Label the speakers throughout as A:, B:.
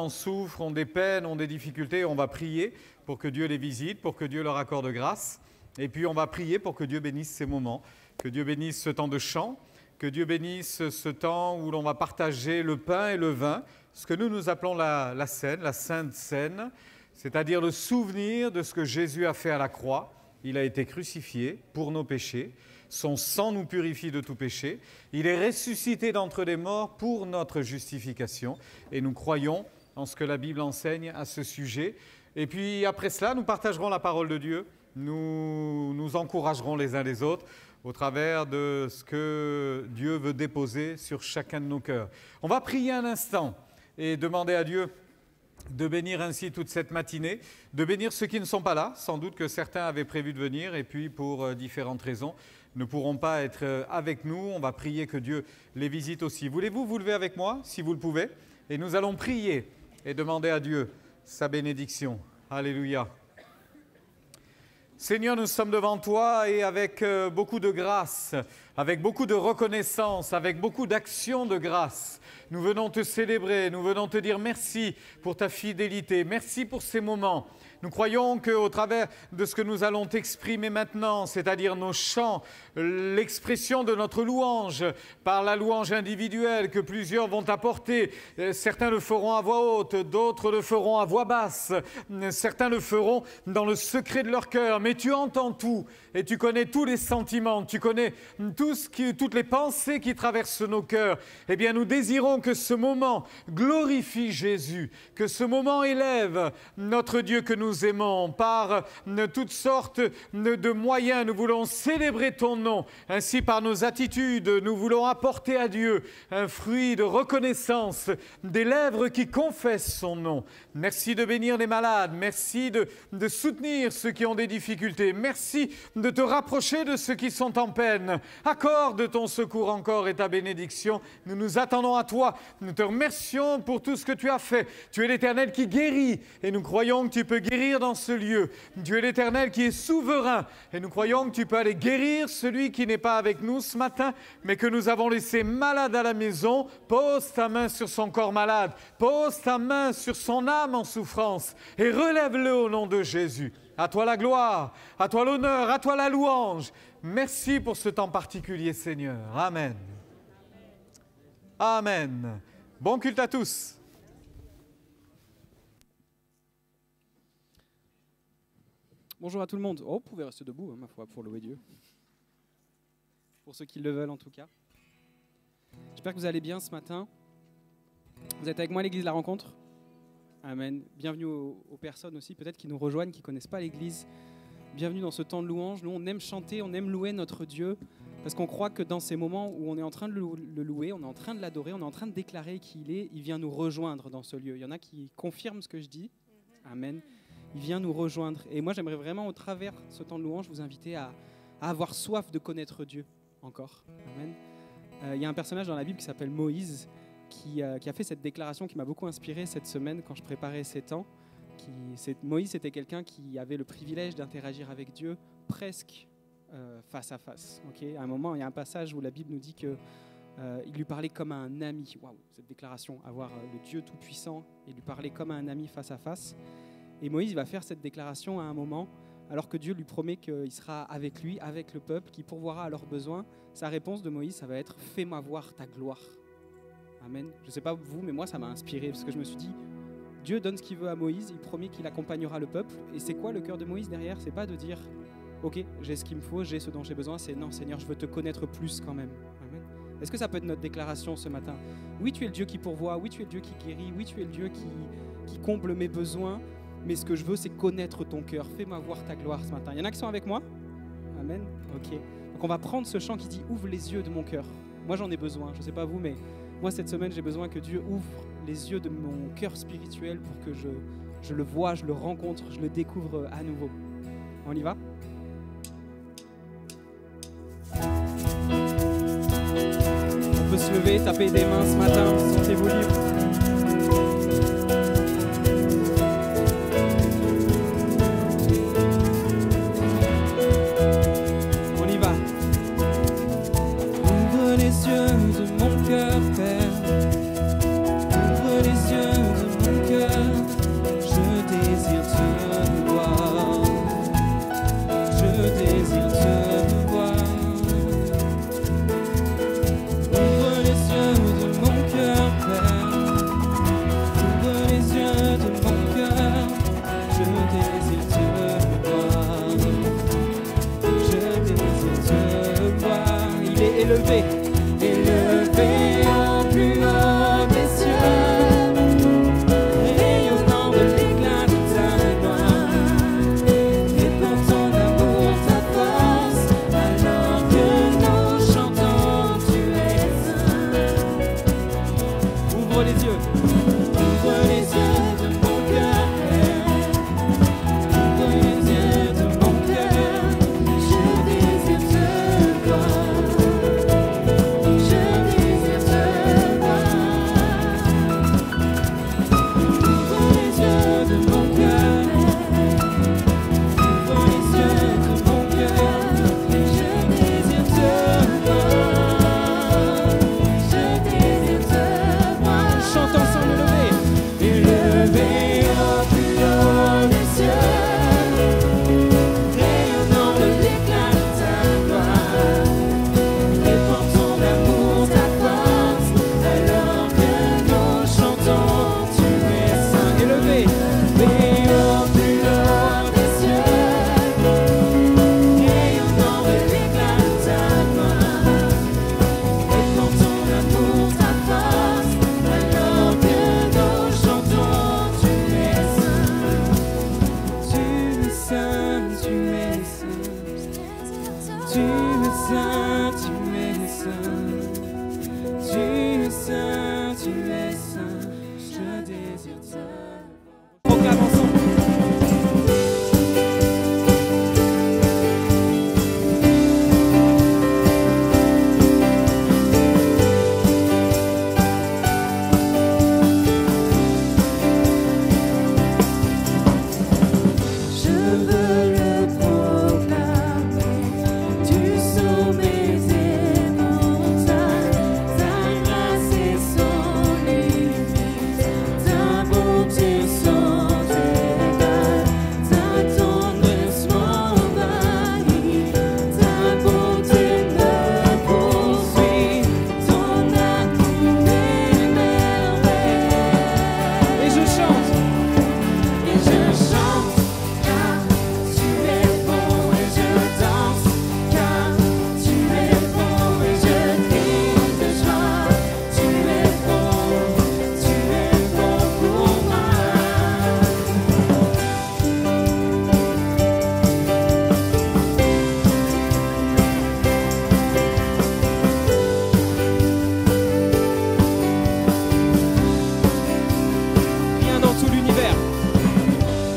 A: souffrent, ont des peines, ont des difficultés, on va prier pour que Dieu les visite, pour que Dieu leur accorde grâce. Et puis on va prier pour que Dieu bénisse ces moments, que Dieu bénisse ce temps de chant, que Dieu bénisse ce temps où l'on va partager le pain et le vin, ce que nous appelons la scène, la Sainte Seine, c'est-à-dire le souvenir de ce que Jésus a fait à la croix. Il a été crucifié pour nos péchés. Son sang nous purifie de tout péché. Il est ressuscité d'entre les morts pour notre justification. Et nous croyons en ce que la Bible enseigne à ce sujet. Et puis après cela, nous partagerons la parole de Dieu. Nous nous encouragerons les uns les autres au travers de ce que Dieu veut déposer sur chacun de nos cœurs. On va prier un instant et demander à Dieu de bénir ainsi toute cette matinée, de bénir ceux qui ne sont pas là. Sans doute que certains avaient prévu de venir et puis pour différentes raisons ne pourront pas être avec nous. On va prier que Dieu les visite aussi. Voulez-vous vous lever avec moi, si vous le pouvez? Et nous allons prier et demander à Dieu sa bénédiction. Alléluia. Seigneur, nous sommes devant toi et avec beaucoup de grâce, avec beaucoup de reconnaissance, avec beaucoup d'actions de grâce. Nous venons te célébrer, nous venons te dire merci pour ta fidélité, merci pour ces moments. Nous croyons qu'au travers de ce que nous allons t'exprimer maintenant, c'est-à-dire nos chants, l'expression de notre louange, par la louange individuelle que plusieurs vont apporter, certains le feront à voix haute, d'autres le feront à voix basse, certains le feront dans le secret de leur cœur, mais tu entends tout et tu connais tous les sentiments, tu connais toutes les pensées qui traversent nos cœurs. Eh bien, nous désirons que ce moment glorifie Jésus, que ce moment élève notre Dieu que nous aimons. Par toutes sortes de moyens, nous voulons célébrer ton nom. Ainsi, par nos attitudes, nous voulons apporter à Dieu un fruit de reconnaissance, des lèvres qui confessent son nom. Merci de bénir les malades, merci de soutenir ceux qui ont des difficultés, merci de te rapprocher de ceux qui sont en peine. Accorde ton secours encore et ta bénédiction. Nous nous attendons à toi. Nous te remercions pour tout ce que tu as fait. Tu es l'Éternel qui guérit et nous croyons que tu peux guérir dans ce lieu. Tu es l'Éternel qui est souverain et nous croyons que tu peux aller guérir celui qui n'est pas avec nous ce matin, mais que nous avons laissé malade à la maison. Pose ta main sur son corps malade, pose ta main sur son âme en souffrance et relève-le au nom de Jésus. À toi la gloire, à toi l'honneur, à toi la louange. Merci pour ce temps particulier, Seigneur. Amen. Amen. Bon culte à tous.
B: Bonjour à tout le monde. Oh, vous pouvez rester debout, ma foi, pour louer Dieu. Pour ceux qui le veulent, en tout cas. J'espère que vous allez bien ce matin. Vous êtes avec moi à l'église de la Rencontre. Amen. Bienvenue aux personnes aussi, peut-être qui nous rejoignent, qui ne connaissent pas l'église. Bienvenue dans ce temps de louange. Nous, on aime chanter, on aime louer notre Dieu, parce qu'on croit que dans ces moments où on est en train de le louer, on est en train de l'adorer, on est en train de déclarer qui il est, il vient nous rejoindre dans ce lieu. Il y en a qui confirment ce que je dis. Amen. Il vient nous rejoindre. Et moi, j'aimerais vraiment, au travers de ce temps de louange, vous inviter à avoir soif de connaître Dieu encore. Amen. Il y a un personnage dans la Bible qui s'appelle Moïse, qui a fait cette déclaration qui m'a beaucoup inspiré cette semaine quand je préparais ces temps. Moïse, c'était quelqu'un qui avait le privilège d'interagir avec Dieu presque face à face. Okay, à un moment, il y a un passage où la Bible nous dit qu'il lui parlait comme à un ami. Waouh, cette déclaration, avoir le Dieu tout-puissant et lui parler comme à un ami face à face. Et Moïse va faire cette déclaration à un moment, alors que Dieu lui promet qu'il sera avec lui, avec le peuple, qui pourvoira à leurs besoins. Sa réponse de Moïse, ça va être « Fais-moi voir ta gloire ». Amen. Je ne sais pas vous, mais moi, ça m'a inspiré, parce que je me suis dit, Dieu donne ce qu'il veut à Moïse, il promet qu'il accompagnera le peuple. Et c'est quoi le cœur de Moïse derrière? C'est pas de dire, ok, j'ai ce qu'il me faut, j'ai ce dont j'ai besoin. C'est non, Seigneur, je veux te connaître plus quand même. Amen. Est-ce que ça peut être notre déclaration ce matin? Oui, tu es le Dieu qui pourvoit, oui, tu es le Dieu qui guérit, oui, tu es le Dieu qui comble mes besoins, mais ce que je veux, c'est connaître ton cœur. Fais-moi voir ta gloire ce matin. Il y en a qui sont avec moi? Amen. Ok. Donc on va prendre ce chant qui dit, ouvre les yeux de mon cœur. Moi, j'en ai besoin, je ne sais pas vous, mais moi, cette semaine, j'ai besoin que Dieu ouvre les yeux de mon cœur spirituel pour que je le voie, je le rencontre, je le découvre à nouveau. On y va? On peut se lever, taper des mains ce matin, sentez-vous libre. On y va. Ouvre les yeux de mon cœur, Père. Ouvre les yeux de mon Il est élevé, élevé au plus haut des cieux, rayonnant de l'éclat de ta gloire, et pour ton amour, ta force, alors que nous chantons, tu es saint. Ouvre les yeux. Ouvre les yeux de mon cœur, ouvre les yeux de mon cœur, je désire te voir, je désire te voir. Ouvre les yeux de mon cœur, ouvre les yeux de mon cœur, je désire te voir, je désire te voir. Chante ensemble élevé au plus haut des cieux, rayonnant de l'éclat de ta gloire, et pour ton amour, ta force, alors que nous chantons, tu es saint. Élevé au plus haut des cieux, rayonnant de l'éclat de ta gloire, et pour ton amour, ta force, alors que nous chantons, tu es saint. Tu es saint, tu es saint. Tu es saint, tu es saint. Tu es saint, tu es saint. Je désire te voir. Proclame ensemble. Je veux le proclamer du sommet des montagnes, ta grâce et son limite, ta bonté sans égal, ta tendresse m'envahit, ta bonté me poursuit, ton amour est merveille. Et je chante, car tu es bon, et je danse, car tu es bon, et je crie de joie. Tu es bon pour moi. Rien dans tout l'univers.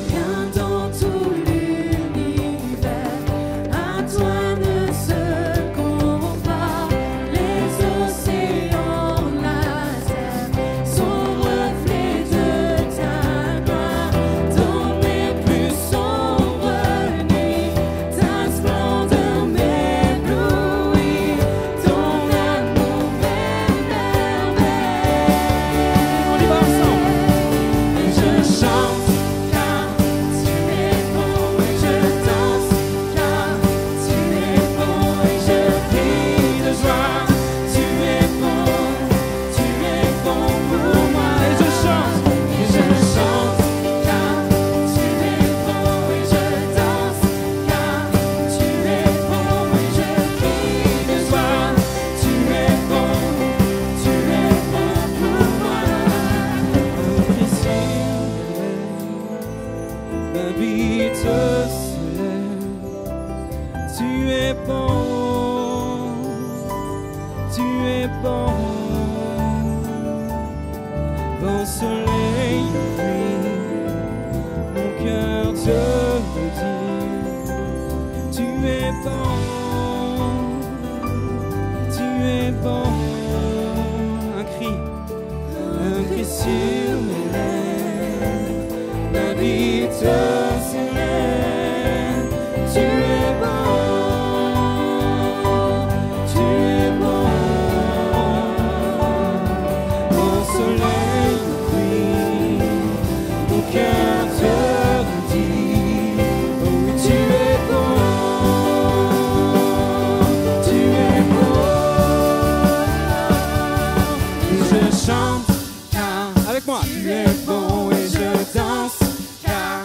B: Rien dans tout l'univers, à toi ne se compare. Les océans, la terre, sont reflets de ta gloire. Dans mes plus sombres nuits, ta splendeur m'éblouit. Ton amour m'émerveille. On y va ensemble. Et je chante, car tu es bon, et je danse, car tu es bon, et je crie de joie. Tu es bon pour moi. Et je chante, car tu es bon, et je danse, car tu es bon, et je crie de joie. Tu es bon pour moi. Ma vie te célèbre, tu es bon, bon soleil, nuit, mon cœur te le dit, tu es bon, un cri sur mes lèvres, ma vie te célèbre, tu es bon, mon soleil brille, mon cœur te le dit, oh oui tu es bon, et je chante, car avec moi tu es bon, et je danse, car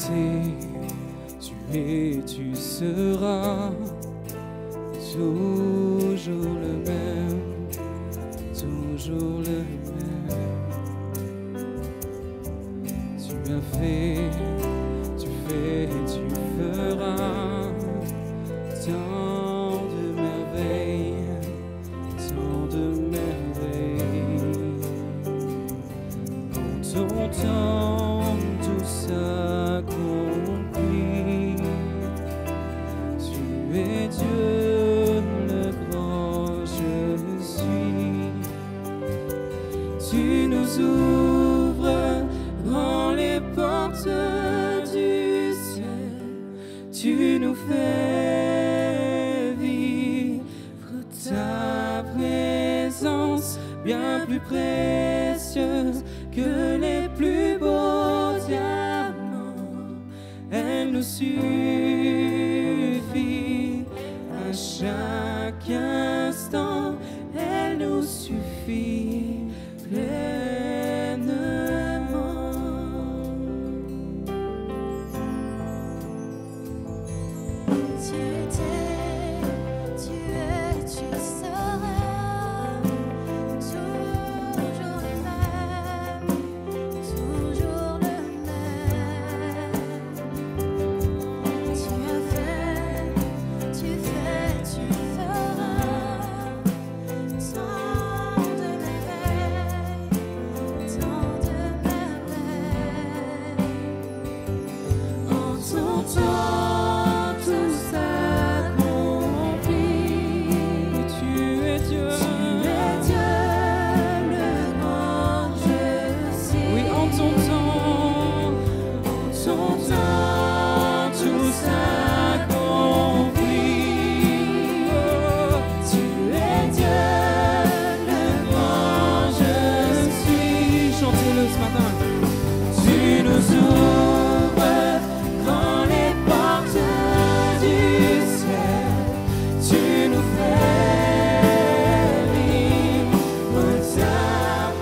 B: étais, tu es, tu seras toujours le même, toujours le même. Tu as fait, tu fais, tu feras tant de merveilles, tant de merveilles. En ton temps, tout s'accomplit. Tu es Dieu, le grand je suis. Tu nous ouvres grand les portes du ciel. Tu nous fais vivre ta présence bien plus précieuse que les plus beaux diamants. Elle nous suffit à chaque instant. Elle nous suffit pleinement.
C: Tu étais, tu es, tu seras toujours le même, toujours le même. Tu as fait, tu fais, tu feras tant de merveilles, tant de merveilles. En ton temps, tout s'accomplit.
B: Tu es Dieu,
C: Tu es Dieu, le grand je suis.
B: oui, en ton temps,
C: Ton temps, tout s'accomplit. Tu es Dieu, le grand je suis.
B: chantez-le ce matin.
C: Tu nous ouvres grand les portes du ciel. Tu nous fais vivre ta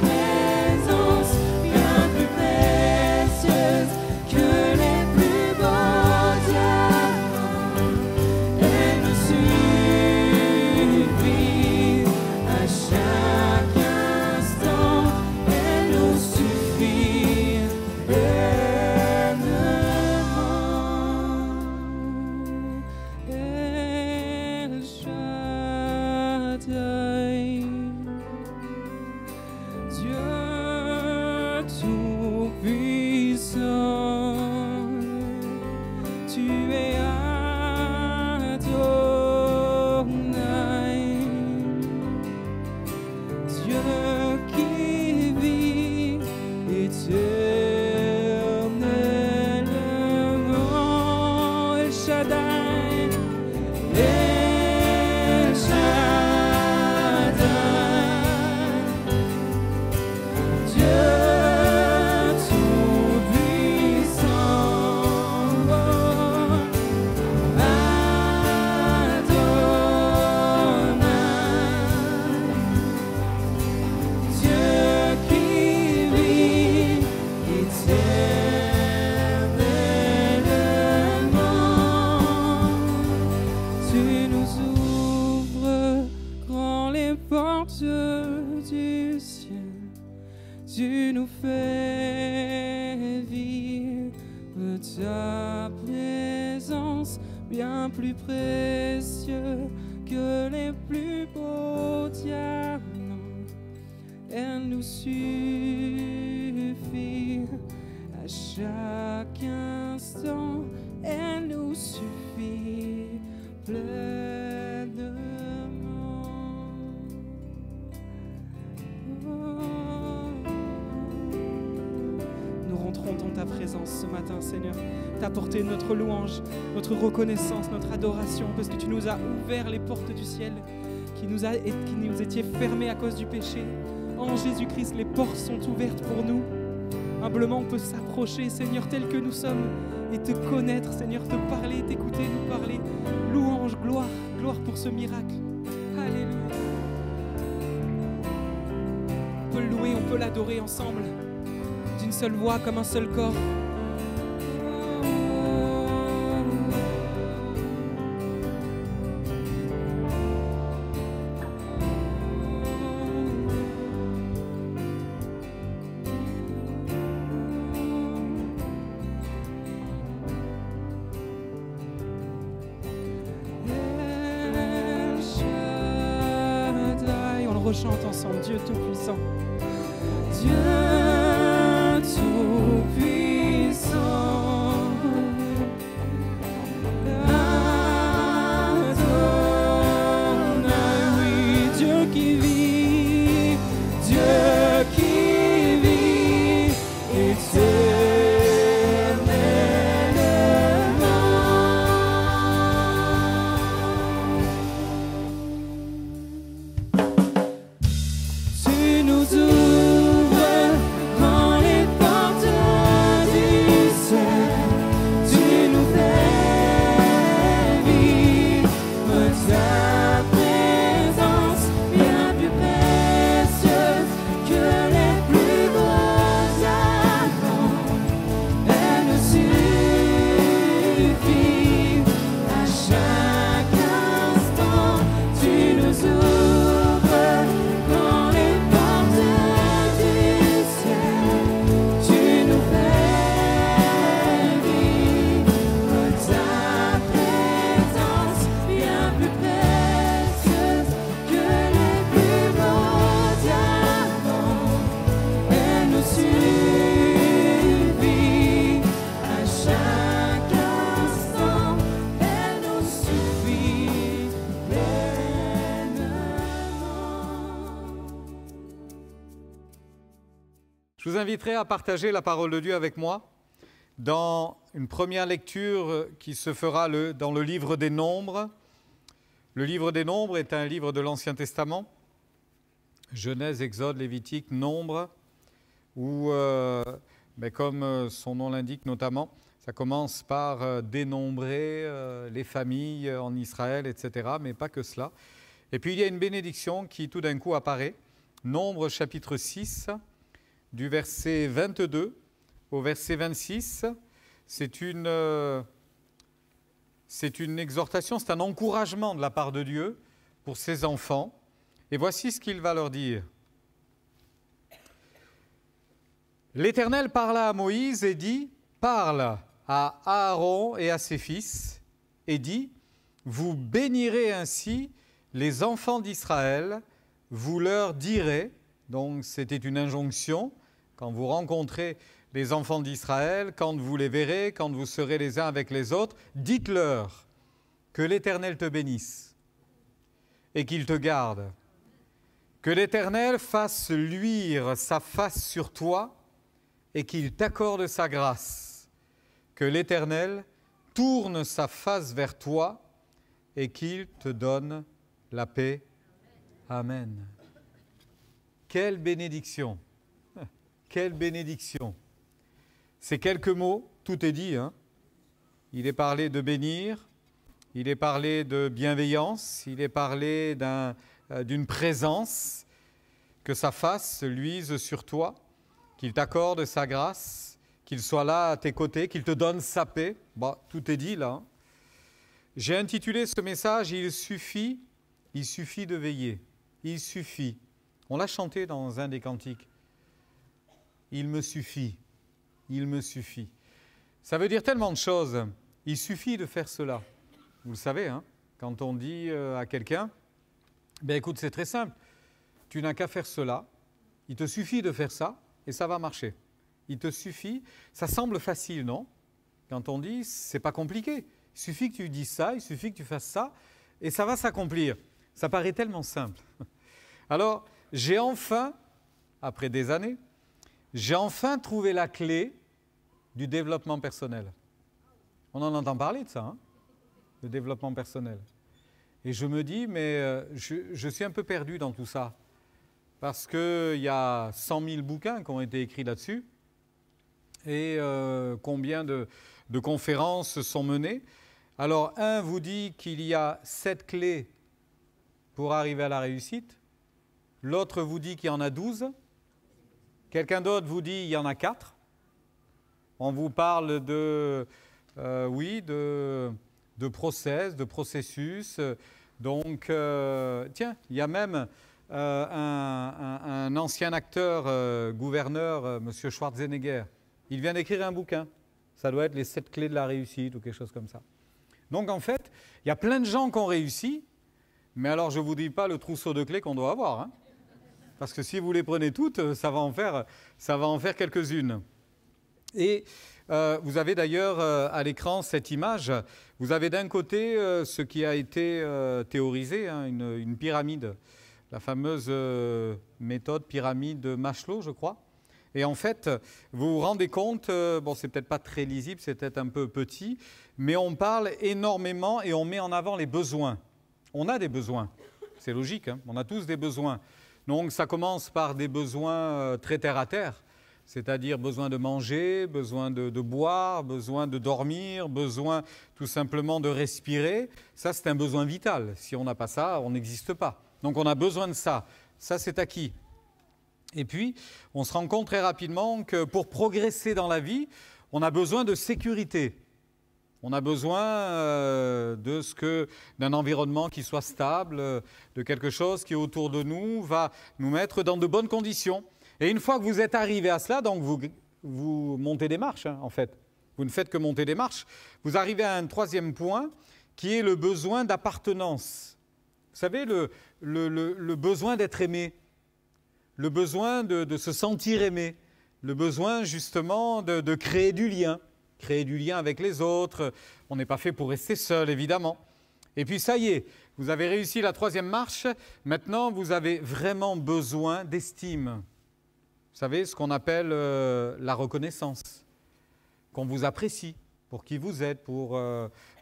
C: présence bien plus précieuse que les plus beaux diamants. Elle nous suffit à chaque instant. Elle nous suffit pleinement.
B: El Shaddai, Dieu tout-puissant, tu es Adonai, Dieu qui vit éternellement. El Shaddai,
C: El Shaddai, Dieu tout-puissant, Adonai, Dieu qui vit éternellement.
B: tu nous ouvres grand les portes du ciel. Tu nous fais vivre ta présence bien plus précieux que les plus beaux diamants. Elle nous suffit à chaque instant. Elle nous suffit pleinement. Nous rentrons dans ta présence ce matin, Seigneur. T'apporter notre louange, notre reconnaissance, notre adoration, parce que tu nous as ouvert les portes du ciel, qui nous étaient fermées à cause du péché. En Jésus-Christ, les portes sont ouvertes pour nous. Humblement, on peut s'approcher, Seigneur, tel que nous sommes, et te connaître, Seigneur, te parler, t'écouter, nous parler. Louange, gloire, gloire pour ce miracle. Alléluia. On peut le louer, on peut l'adorer ensemble, d'une seule voix, comme un seul corps. Oh. rechante ensemble. Dieu Tout-Puissant.
C: Dieu Tout-Puissant.
A: Je vous inviterai à partager la parole de Dieu avec moi dans une première lecture qui se fera dans le livre des Nombres. Le livre des Nombres est un livre de l'Ancien Testament, Genèse, Exode, Lévitique, Nombres, où, comme son nom l'indique notamment, ça commence par dénombrer les familles en Israël, etc., mais pas que cela. Et puis il y a une bénédiction qui tout d'un coup apparaît, Nombres chapitre 6, du verset 22 au verset 26, c'est une exhortation, c'est un encouragement de la part de Dieu pour ses enfants. Et voici ce qu'il va leur dire. L'Éternel parla à Moïse et dit, « Parle à Aaron et à ses fils, et dit, vous bénirez ainsi les enfants d'Israël, vous leur direz, donc c'était une injonction, quand vous rencontrez les enfants d'Israël, quand vous les verrez, quand vous serez les uns avec les autres, dites-leur que l'Éternel te bénisse et qu'il te garde, que l'Éternel fasse luire sa face sur toi et qu'il t'accorde sa grâce, que l'Éternel tourne sa face vers toi et qu'il te donne la paix. Amen. Quelle bénédiction! Quelle bénédiction! Ces quelques mots, tout est dit, hein? Il est parlé de bénir, il est parlé de bienveillance, il est parlé d'une présence, que sa face luise sur toi, qu'il t'accorde sa grâce, qu'il soit là à tes côtés, qu'il te donne sa paix. Bon, tout est dit là. Hein? J'ai intitulé ce message « Il suffit de veiller ». Il suffit. On l'a chanté dans un des cantiques. Il me suffit. Il me suffit. Ça veut dire tellement de choses. Il suffit de faire cela. Vous le savez, hein, quand on dit à quelqu'un, ben écoute, c'est très simple. Tu n'as qu'à faire cela. Il te suffit de faire ça et ça va marcher. Il te suffit. Ça semble facile, non? Quand on dit, c'est pas compliqué. Il suffit que tu dises ça, il suffit que tu fasses ça et ça va s'accomplir. Ça paraît tellement simple. Alors, j'ai enfin, après des années, j'ai enfin trouvé la clé du développement personnel. On en entend parler de ça, hein, le développement personnel. Et je me dis, mais je suis un peu perdu dans tout ça. Parce qu'il y a 100 000 bouquins qui ont été écrits là-dessus. Et combien de conférences sont menées. Alors, un vous dit qu'il y a 7 clés pour arriver à la réussite. L'autre vous dit qu'il y en a 12. Quelqu'un d'autre vous dit qu'il y en a 4. On vous parle de process, de processus. Donc, tiens, il y a même un ancien acteur, gouverneur, M. Schwarzenegger. Il vient d'écrire un bouquin. Ça doit être les 7 clés de la réussite ou quelque chose comme ça. Donc, en fait, il y a plein de gens qui ont réussi. Mais alors, je ne vous dis pas le trousseau de clés qu'on doit avoir. Hein. parce que si vous les prenez toutes, ça va en faire quelques-unes. Et vous avez d'ailleurs à l'écran cette image. Vous avez d'un côté ce qui a été théorisé, hein, une pyramide, la fameuse méthode pyramide Maslow, je crois. Et en fait, vous vous rendez compte, bon, c'est peut-être pas très lisible, c'est peut-être un peu petit, mais on parle énormément et on met en avant les besoins. On a des besoins, c'est logique, hein, on a tous des besoins. Donc ça commence par des besoins très terre à terre, c'est-à-dire besoin de manger, besoin de boire, besoin de dormir, besoin tout simplement de respirer. Ça, c'est un besoin vital. Si on n'a pas ça, on n'existe pas. Donc on a besoin de ça. Ça, c'est acquis. Et puis, on se rend compte très rapidement que pour progresser dans la vie, on a besoin de sécurité. On a besoin d'un environnement qui soit stable, de quelque chose qui autour de nous va nous mettre dans de bonnes conditions. Et une fois que vous êtes arrivé à cela, donc vous montez des marches, hein, en fait. Vous ne faites que monter des marches. Vous arrivez à un troisième point qui est le besoin d'appartenance. Vous savez, le besoin d'être aimé, le besoin de se sentir aimé, le besoin justement de créer du lien avec les autres. On n'est pas fait pour rester seul, évidemment. Et puis ça y est, vous avez réussi la troisième marche. Maintenant, vous avez vraiment besoin d'estime. Vous savez, ce qu'on appelle la reconnaissance, qu'on vous apprécie pour qui vous êtes, pour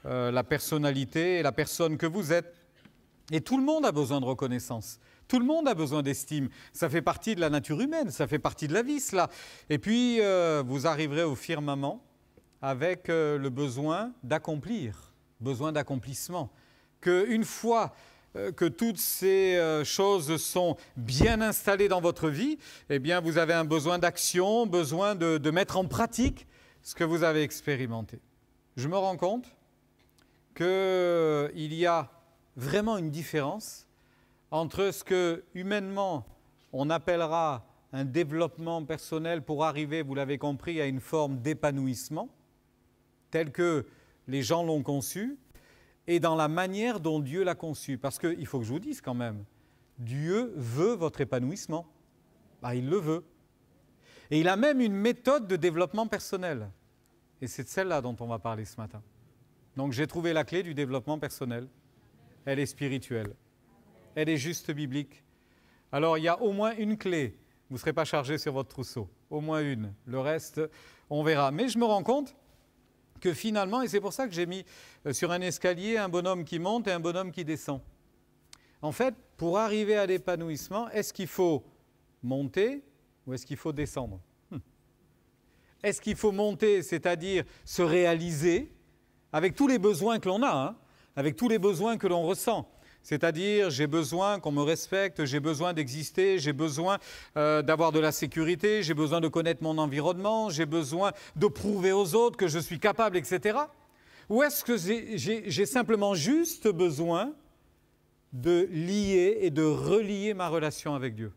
A: la personnalité et la personne que vous êtes. Et tout le monde a besoin de reconnaissance. Tout le monde a besoin d'estime. Ça fait partie de la nature humaine, ça fait partie de la vie, cela. Et puis, vous arriverez au firmament avec le besoin d'accomplir, besoin d'accomplissement. Qu'une fois que toutes ces choses sont bien installées dans votre vie, eh bien, vous avez un besoin d'action, besoin de mettre en pratique ce que vous avez expérimenté. Je me rends compte qu'il y a vraiment une différence entre ce que humainement on appellera un développement personnel pour arriver, vous l'avez compris, à une forme d'épanouissement, tel que les gens l'ont conçu, et dans la manière dont Dieu l'a conçu. Parce qu'il faut que je vous dise quand même, Dieu veut votre épanouissement. Ben, il le veut. Et il a même une méthode de développement personnel. Et c'est de celle-là dont on va parler ce matin. Donc j'ai trouvé la clé du développement personnel. Elle est spirituelle. Elle est juste biblique. Alors il y a au moins une clé. Vous ne serez pas chargé sur votre trousseau. Au moins une. Le reste, on verra. Mais je me rends compte que finalement, et c'est pour ça que j'ai mis sur un escalier un bonhomme qui monte et un bonhomme qui descend. En fait, pour arriver à l'épanouissement, est-ce qu'il faut monter ou est-ce qu'il faut descendre ? Est-ce qu'il faut monter, c'est-à-dire se réaliser avec tous les besoins que l'on a, hein, avec tous les besoins que l'on ressent ? C'est-à-dire, j'ai besoin qu'on me respecte, j'ai besoin d'exister, j'ai besoin d'avoir de la sécurité, j'ai besoin de connaître mon environnement, j'ai besoin de prouver aux autres que je suis capable, etc. Ou est-ce que j'ai simplement juste besoin de lier et de relier ma relation avec Dieu ?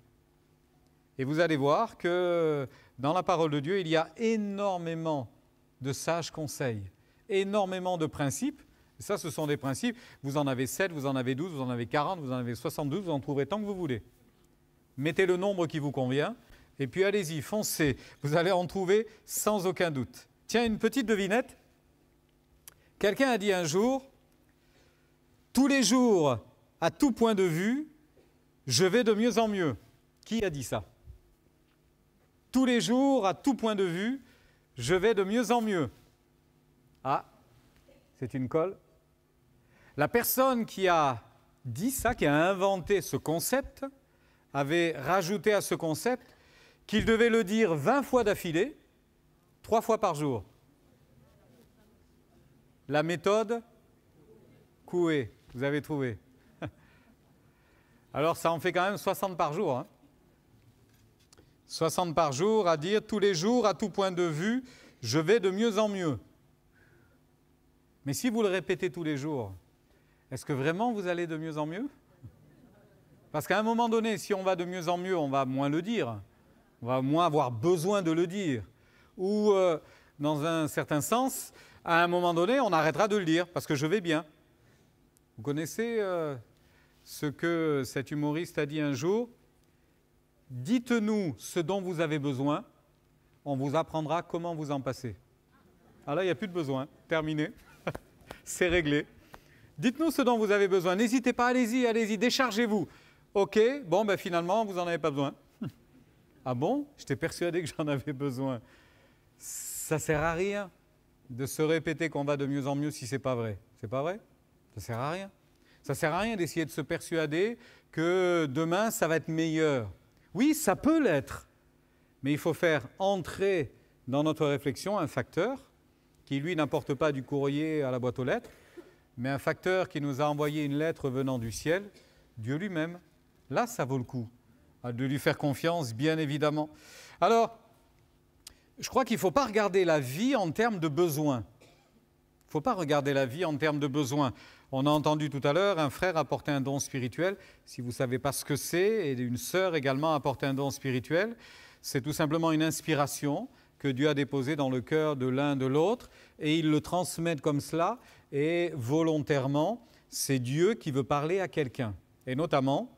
A: Et vous allez voir que dans la parole de Dieu, il y a énormément de sages conseils, énormément de principes. Et ça, ce sont des principes. Vous en avez 7, vous en avez 12, vous en avez 40, vous en avez 72, vous en trouverez tant que vous voulez. Mettez le nombre qui vous convient et puis allez-y, foncez. Vous allez en trouver sans aucun doute. Tiens, une petite devinette. Quelqu'un a dit un jour, tous les jours, à tout point de vue, je vais de mieux en mieux. Qui a dit ça ? Tous les jours, à tout point de vue, je vais de mieux en mieux. Ah, c'est une colle. La personne qui a dit ça, qui a inventé ce concept, avait rajouté à ce concept qu'il devait le dire 20 fois d'affilée, 3 fois par jour. La méthode Coué, vous avez trouvé. Alors ça en fait quand même 60 par jour. Hein. 60 par jour à dire tous les jours, à tout point de vue, je vais de mieux en mieux. Mais si vous le répétez tous les jours, est-ce que vraiment vous allez de mieux en mieux ? Parce qu'à un moment donné, si on va de mieux en mieux, on va moins le dire. On va moins avoir besoin de le dire. Ou, dans un certain sens, à un moment donné, on arrêtera de le dire parce que je vais bien. Vous connaissez ce que cet humoriste a dit un jour ? dites-nous ce dont vous avez besoin, on vous apprendra comment vous en passer. Ah là, il n'y a plus de besoin, terminé, c'est réglé. Dites-nous ce dont vous avez besoin, n'hésitez pas, allez-y, déchargez-vous. Ok, bon, ben finalement, vous n'en avez pas besoin. Ah bon? J'étais persuadé que j'en avais besoin. Ça ne sert à rien de se répéter qu'on va de mieux en mieux si ce n'est pas vrai. C'est pas vrai? Ça ne sert à rien. Ça ne sert à rien d'essayer de se persuader que demain, ça va être meilleur. Oui, ça peut l'être, mais il faut faire entrer dans notre réflexion un facteur qui, lui, n'apporte pas du courrier à la boîte aux lettres, mais un facteur qui nous a envoyé une lettre venant du ciel, Dieu lui-même. Là, ça vaut le coup de lui faire confiance, bien évidemment. Alors, je crois qu'il ne faut pas regarder la vie en termes de besoins. Il ne faut pas regarder la vie en termes de besoins. On a entendu tout à l'heure, un frère apporter un don spirituel. Si vous ne savez pas ce que c'est, et une sœur également apporter un don spirituel, c'est tout simplement une inspiration que Dieu a déposée dans le cœur de l'un de l'autre, et ils le transmettent comme cela, et volontairement, c'est Dieu qui veut parler à quelqu'un. Et notamment,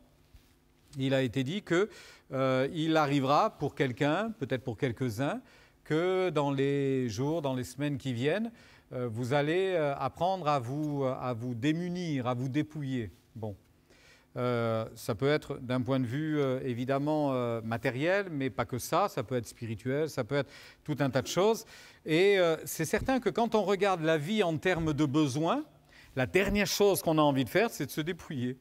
A: il a été dit qu'il arrivera pour quelqu'un, peut-être pour quelques-uns, que dans les jours, dans les semaines qui viennent, vous allez apprendre à vous démunir, à vous dépouiller. Bon, ça peut être d'un point de vue évidemment matériel, mais pas que ça peut être spirituel, ça peut être tout un tas de choses. Et c'est certain que quand on regarde la vie en termes de besoins, la dernière chose qu'on a envie de faire, c'est de se dépouiller.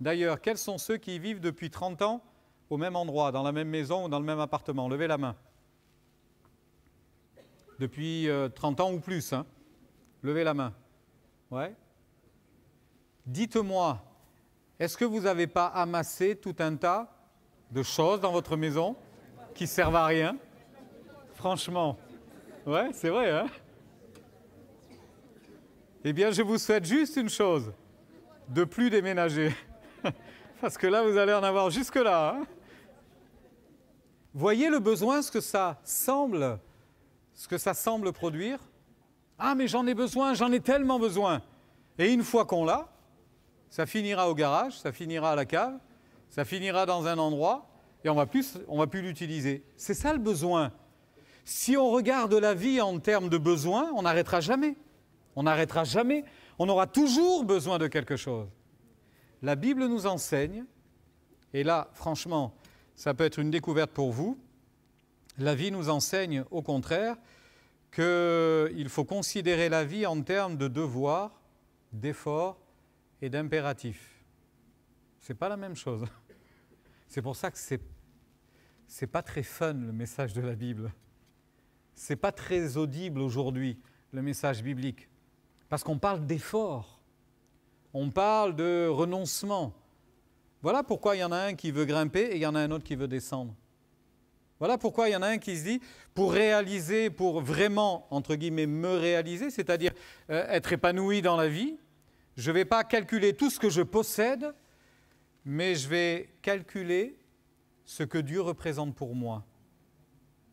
A: D'ailleurs, quels sont ceux qui vivent depuis 30 ans au même endroit, dans la même maison ou dans le même appartement? Levez la main. Depuis 30 ans ou plus, hein? Levez la main. Ouais. Dites-moi, est-ce que vous n'avez pas amassé tout un tas de choses dans votre maison qui ne servent à rien? Franchement. Ouais, c'est vrai, hein? Eh bien, je vous souhaite juste une chose, de plus déménager. Parce que là, vous allez en avoir jusque-là. Hein? Voyez le besoin, ce que ça semble produire. Ah, mais j'en ai besoin, j'en ai tellement besoin. Et une fois qu'on l'a, ça finira au garage, ça finira à la cave, ça finira dans un endroit, et on va plus l'utiliser. C'est ça le besoin. Si on regarde la vie en termes de besoin, on n'arrêtera jamais. On n'arrêtera jamais. On aura toujours besoin de quelque chose. La Bible nous enseigne, et là, franchement, ça peut être une découverte pour vous, la vie nous enseigne au contraire qu'il faut considérer la vie en termes de devoirs, d'efforts et d'impératifs. Ce n'est pas la même chose. C'est pour ça que c'est pas très fun le message de la Bible. Ce n'est pas très audible aujourd'hui, le message biblique. Parce qu'on parle d'efforts. On parle de renoncement. Voilà pourquoi il y en a un qui veut grimper et il y en a un autre qui veut descendre. Voilà pourquoi il y en a un qui se dit, pour réaliser, pour vraiment, entre guillemets, me réaliser, c'est-à-dire être épanoui dans la vie, je ne vais pas calculer tout ce que je possède, mais je vais calculer ce que Dieu représente pour moi.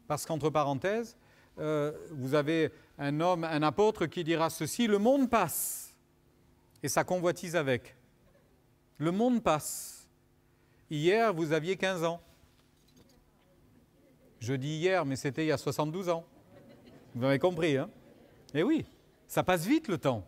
A: Parce qu'entre parenthèses, vous avez un homme, un apôtre qui dira ceci, le monde passe. Et ça convoitise avec. Le monde passe. Hier, vous aviez 15 ans. Je dis hier, mais c'était il y a 72 ans. Vous avez compris, hein? Eh oui, ça passe vite le temps.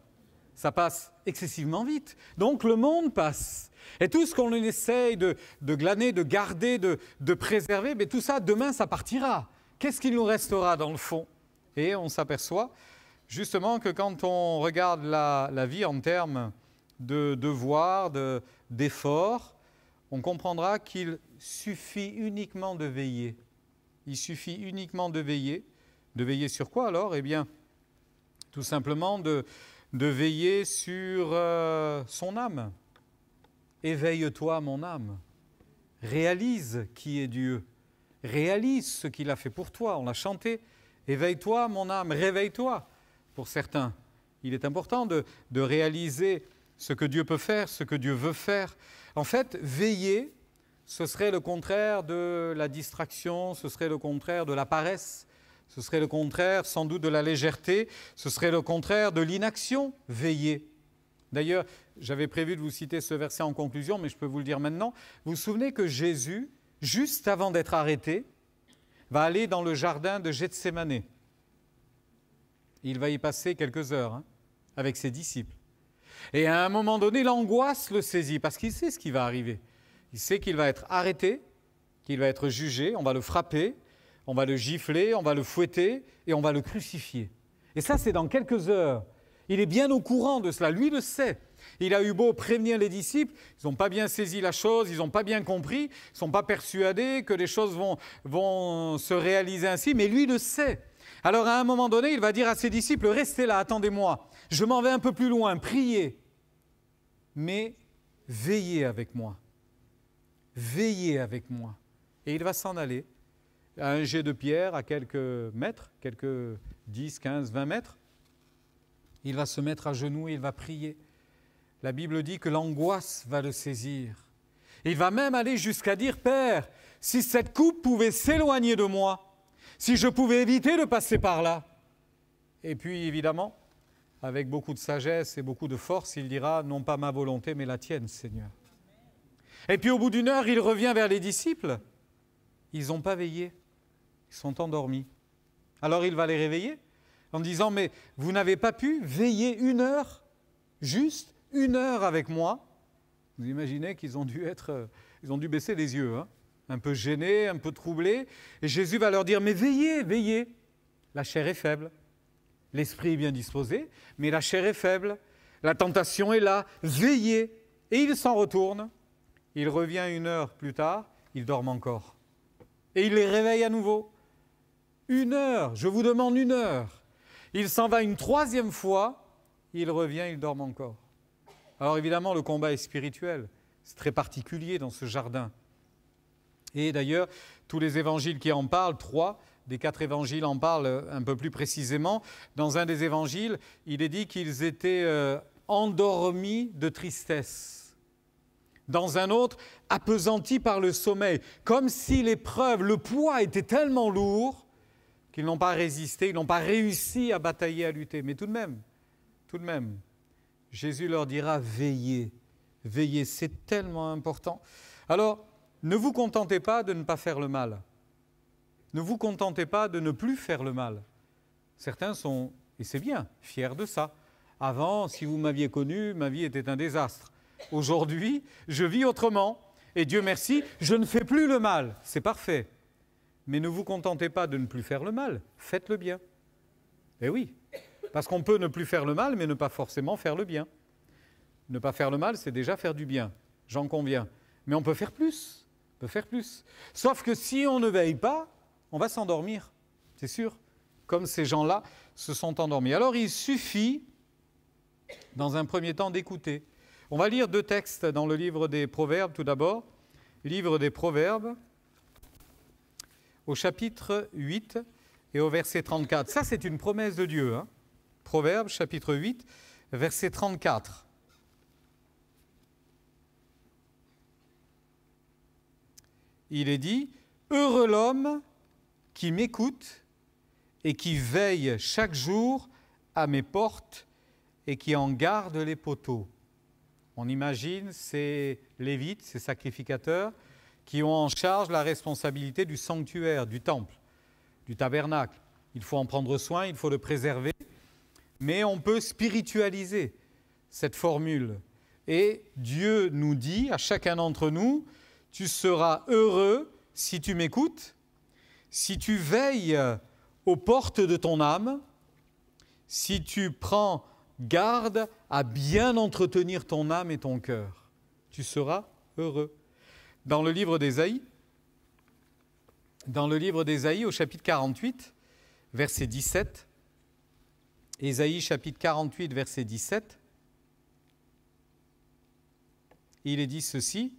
A: Ça passe excessivement vite. Donc le monde passe. Et tout ce qu'on essaye de glaner, de garder, de préserver, mais tout ça, demain, ça partira. Qu'est-ce qu'il nous restera dans le fond? Et on s'aperçoit justement que quand on regarde la vie en termes de devoirs, d'efforts, on comprendra qu'il suffit uniquement de veiller. Il suffit uniquement de veiller. De veiller sur quoi alors? Eh bien, tout simplement de veiller sur son âme. Éveille-toi, mon âme. Réalise qui est Dieu. Réalise ce qu'il a fait pour toi. On l'a chanté. Éveille-toi, mon âme. Réveille-toi. Pour certains, il est important de réaliser ce que Dieu peut faire, ce que Dieu veut faire. En fait, veiller, ce serait le contraire de la distraction, ce serait le contraire de la paresse, ce serait le contraire sans doute de la légèreté, ce serait le contraire de l'inaction, veiller. D'ailleurs, j'avais prévu de vous citer ce verset en conclusion, mais je peux vous le dire maintenant. Vous vous souvenez que Jésus, juste avant d'être arrêté, va aller dans le jardin de Gethsémanée. Il va y passer quelques heures avec ses disciples. Et à un moment donné, l'angoisse le saisit parce qu'il sait ce qui va arriver. Il sait qu'il va être arrêté, qu'il va être jugé, on va le frapper, on va le gifler, on va le fouetter et on va le crucifier. Et ça, c'est dans quelques heures. Il est bien au courant de cela, lui le sait. Il a eu beau prévenir les disciples, ils n'ont pas bien saisi la chose, ils n'ont pas bien compris, ils ne sont pas persuadés que les choses vont se réaliser ainsi, mais lui le sait. Alors à un moment donné, il va dire à ses disciples, restez là, attendez-moi, je m'en vais un peu plus loin, priez, mais veillez avec moi. Veillez avec moi. Et il va s'en aller à un jet de pierre à quelques mètres, quelques 10, 15, 20 mètres. Il va se mettre à genoux et il va prier. La Bible dit que l'angoisse va le saisir. Il va même aller jusqu'à dire, Père, si cette coupe pouvait s'éloigner de moi, si je pouvais éviter de passer par là. Et puis évidemment, avec beaucoup de sagesse et beaucoup de force, il dira, non pas ma volonté, mais la tienne, Seigneur. Et puis au bout d'une heure, il revient vers les disciples. Ils n'ont pas veillé, ils sont endormis. Alors il va les réveiller en disant, mais vous n'avez pas pu veiller 1 heure, juste 1 heure avec moi. Vous imaginez qu'ils ont dû baisser les yeux, un peu gênés, un peu troublés. Et Jésus va leur dire, mais veillez, veillez. La chair est faible, l'esprit est bien disposé, mais la chair est faible, la tentation est là, veillez. Et il s'en retourne, il revient 1 heure plus tard, il dort encore. Et il les réveille à nouveau. 1 heure, je vous demande 1 heure. Il s'en va une 3e fois, il revient, il dort encore. Alors évidemment, le combat est spirituel, c'est très particulier dans ce jardin. Et d'ailleurs, tous les évangiles qui en parlent, 3 des 4 évangiles en parlent un peu plus précisément. Dans un des évangiles, il est dit qu'ils étaient endormis de tristesse. Dans un autre, appesantis par le sommeil, comme si l'épreuve, le poids était tellement lourd qu'ils n'ont pas résisté, ils n'ont pas réussi à batailler, à lutter. Mais tout de même, Jésus leur dira, veillez, veillez, c'est tellement important. Alors, ne vous contentez pas de ne pas faire le mal. Ne vous contentez pas de ne plus faire le mal. Certains sont, et c'est bien, fiers de ça. Avant, si vous m'aviez connu, ma vie était un désastre. Aujourd'hui, je vis autrement, et Dieu merci, je ne fais plus le mal. C'est parfait. Mais ne vous contentez pas de ne plus faire le mal, faites le bien. Eh oui, parce qu'on peut ne plus faire le mal, mais ne pas forcément faire le bien. Ne pas faire le mal, c'est déjà faire du bien, j'en conviens. Mais on peut faire plus, on peut faire plus. Sauf que si on ne veille pas, on va s'endormir, c'est sûr, comme ces gens-là se sont endormis. Alors il suffit, dans un premier temps, d'écouter. On va lire 2 textes dans le livre des Proverbes tout d'abord. Livre des Proverbes, au chapitre 8 et au verset 34. Ça, c'est une promesse de Dieu. Proverbes, chapitre 8, verset 34. Il est dit, « Heureux l'homme qui m'écoute et qui veille chaque jour à mes portes et qui en garde les poteaux. » On imagine ces lévites, ces sacrificateurs, qui ont en charge la responsabilité du sanctuaire, du temple, du tabernacle. Il faut en prendre soin, il faut le préserver, mais on peut spiritualiser cette formule. Et Dieu nous dit, à chacun d'entre nous, tu seras heureux si tu m'écoutes, si tu veilles aux portes de ton âme, si tu prends garde à bien entretenir ton âme et ton cœur. Tu seras heureux. Dans le livre d'Ésaïe, au chapitre 48, verset 17, Ésaïe chapitre 48, verset 17, il est dit ceci,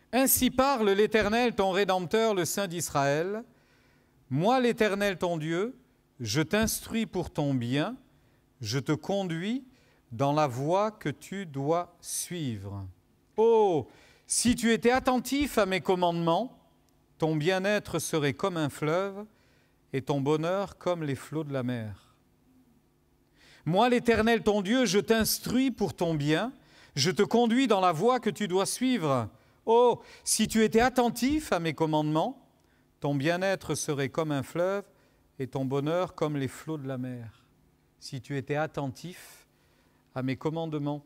A: « Ainsi parle l'Éternel, ton Rédempteur, le Saint d'Israël. Moi, l'Éternel, ton Dieu, je t'instruis pour ton bien, je te conduis dans la voie que tu dois suivre. Oh, si tu étais attentif à mes commandements, ton bien-être serait comme un fleuve et ton bonheur comme les flots de la mer. Moi, l'Éternel, ton Dieu, je t'instruis pour ton bien, je te conduis dans la voie que tu dois suivre. Oh, si tu étais attentif à mes commandements, ton bien-être serait comme un fleuve et ton bonheur comme les flots de la mer. Si tu étais attentif à mes commandements.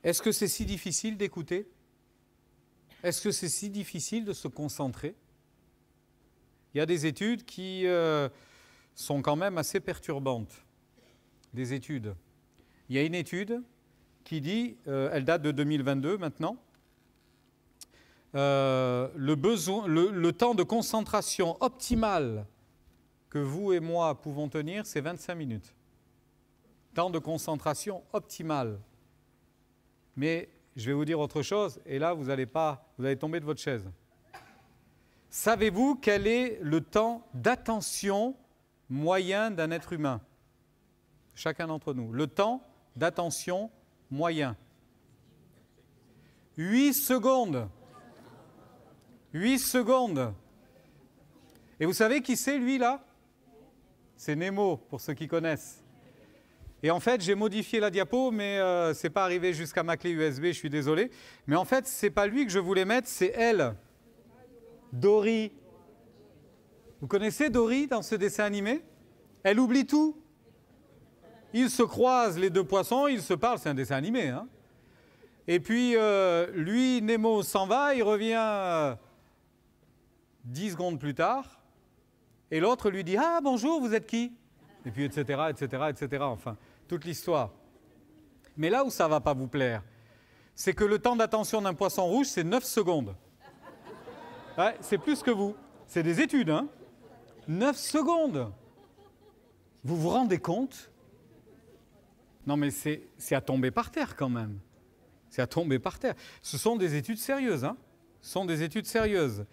A: Est-ce que c'est si difficile d'écouter? Est-ce que c'est si difficile de se concentrer? Il y a des études qui sont quand même assez perturbantes. Des études. Il y a une étude qui dit, elle date de 2022 maintenant, le temps de concentration optimal que vous et moi pouvons tenir, c'est 25 minutes. Temps de concentration optimal. Mais je vais vous dire autre chose, et là vous allez tomber de votre chaise. Savez-vous quel est le temps d'attention moyen d'un être humain? Chacun d'entre nous. Le temps d'attention moyen. 8 secondes. 8 secondes. Et vous savez qui c'est, lui, là? C'est Nemo, pour ceux qui connaissent. Et en fait, j'ai modifié la diapo, mais ce n'est pas arrivé jusqu'à ma clé USB, je suis désolé. Mais en fait, ce n'est pas lui que je voulais mettre, c'est elle. Dory. Vous connaissez Dory dans ce dessin animé? Elle oublie tout. Ils se croisent, les deux poissons, ils se parlent, c'est un dessin animé. Hein. Et puis, lui, Nemo s'en va, il revient 10 secondes plus tard, et l'autre lui dit « Ah, bonjour, vous êtes qui ?» Et puis, etc., enfin, toute l'histoire. Mais là où ça ne va pas vous plaire, c'est que le temps d'attention d'un poisson rouge, c'est 9 secondes. Ouais, c'est plus que vous. C'est des études, hein. 9 secondes. Vous vous rendez compte? Non, mais c'est à tomber par terre, quand même. C'est à tomber par terre. Ce sont des études sérieuses, hein. Ce sont des études sérieuses.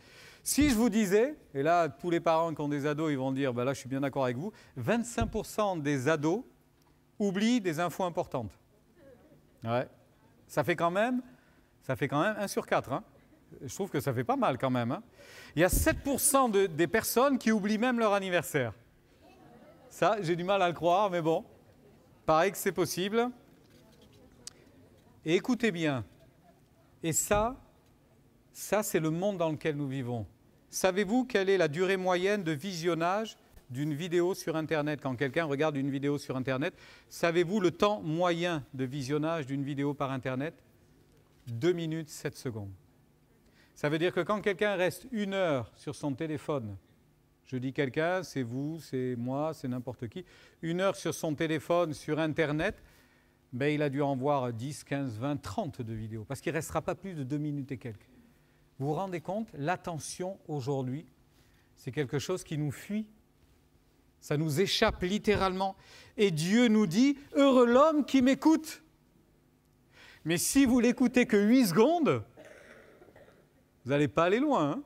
A: Si je vous disais, et là, tous les parents qui ont des ados, ils vont dire, ben là, je suis bien d'accord avec vous, 25% des ados oublient des infos importantes. Ouais. Ça fait quand même 1 sur 4. Hein. Je trouve que ça fait pas mal quand même. Hein. Il y a 7% des personnes qui oublient même leur anniversaire. Ça, j'ai du mal à le croire, mais bon, pareil que c'est possible. Et écoutez bien, et ça c'est le monde dans lequel nous vivons. Savez-vous quelle est la durée moyenne de visionnage d'une vidéo sur Internet? Quand quelqu'un regarde une vidéo sur Internet, savez-vous le temps moyen de visionnage d'une vidéo par Internet? 2 minutes 7 secondes. Ça veut dire que quand quelqu'un reste 1 heure sur son téléphone, je dis quelqu'un, c'est vous, c'est moi, c'est n'importe qui, 1 heure sur son téléphone, sur Internet, ben, il a dû en voir 10, 15, 20, 30 de vidéos, parce qu'il ne restera pas plus de 2 minutes et quelques. Vous vous rendez compte? L'attention aujourd'hui, c'est quelque chose qui nous fuit. Ça nous échappe littéralement. Et Dieu nous dit, heureux l'homme qui m'écoute. Mais si vous l'écoutez que 8 secondes, vous n'allez pas aller loin. Hein.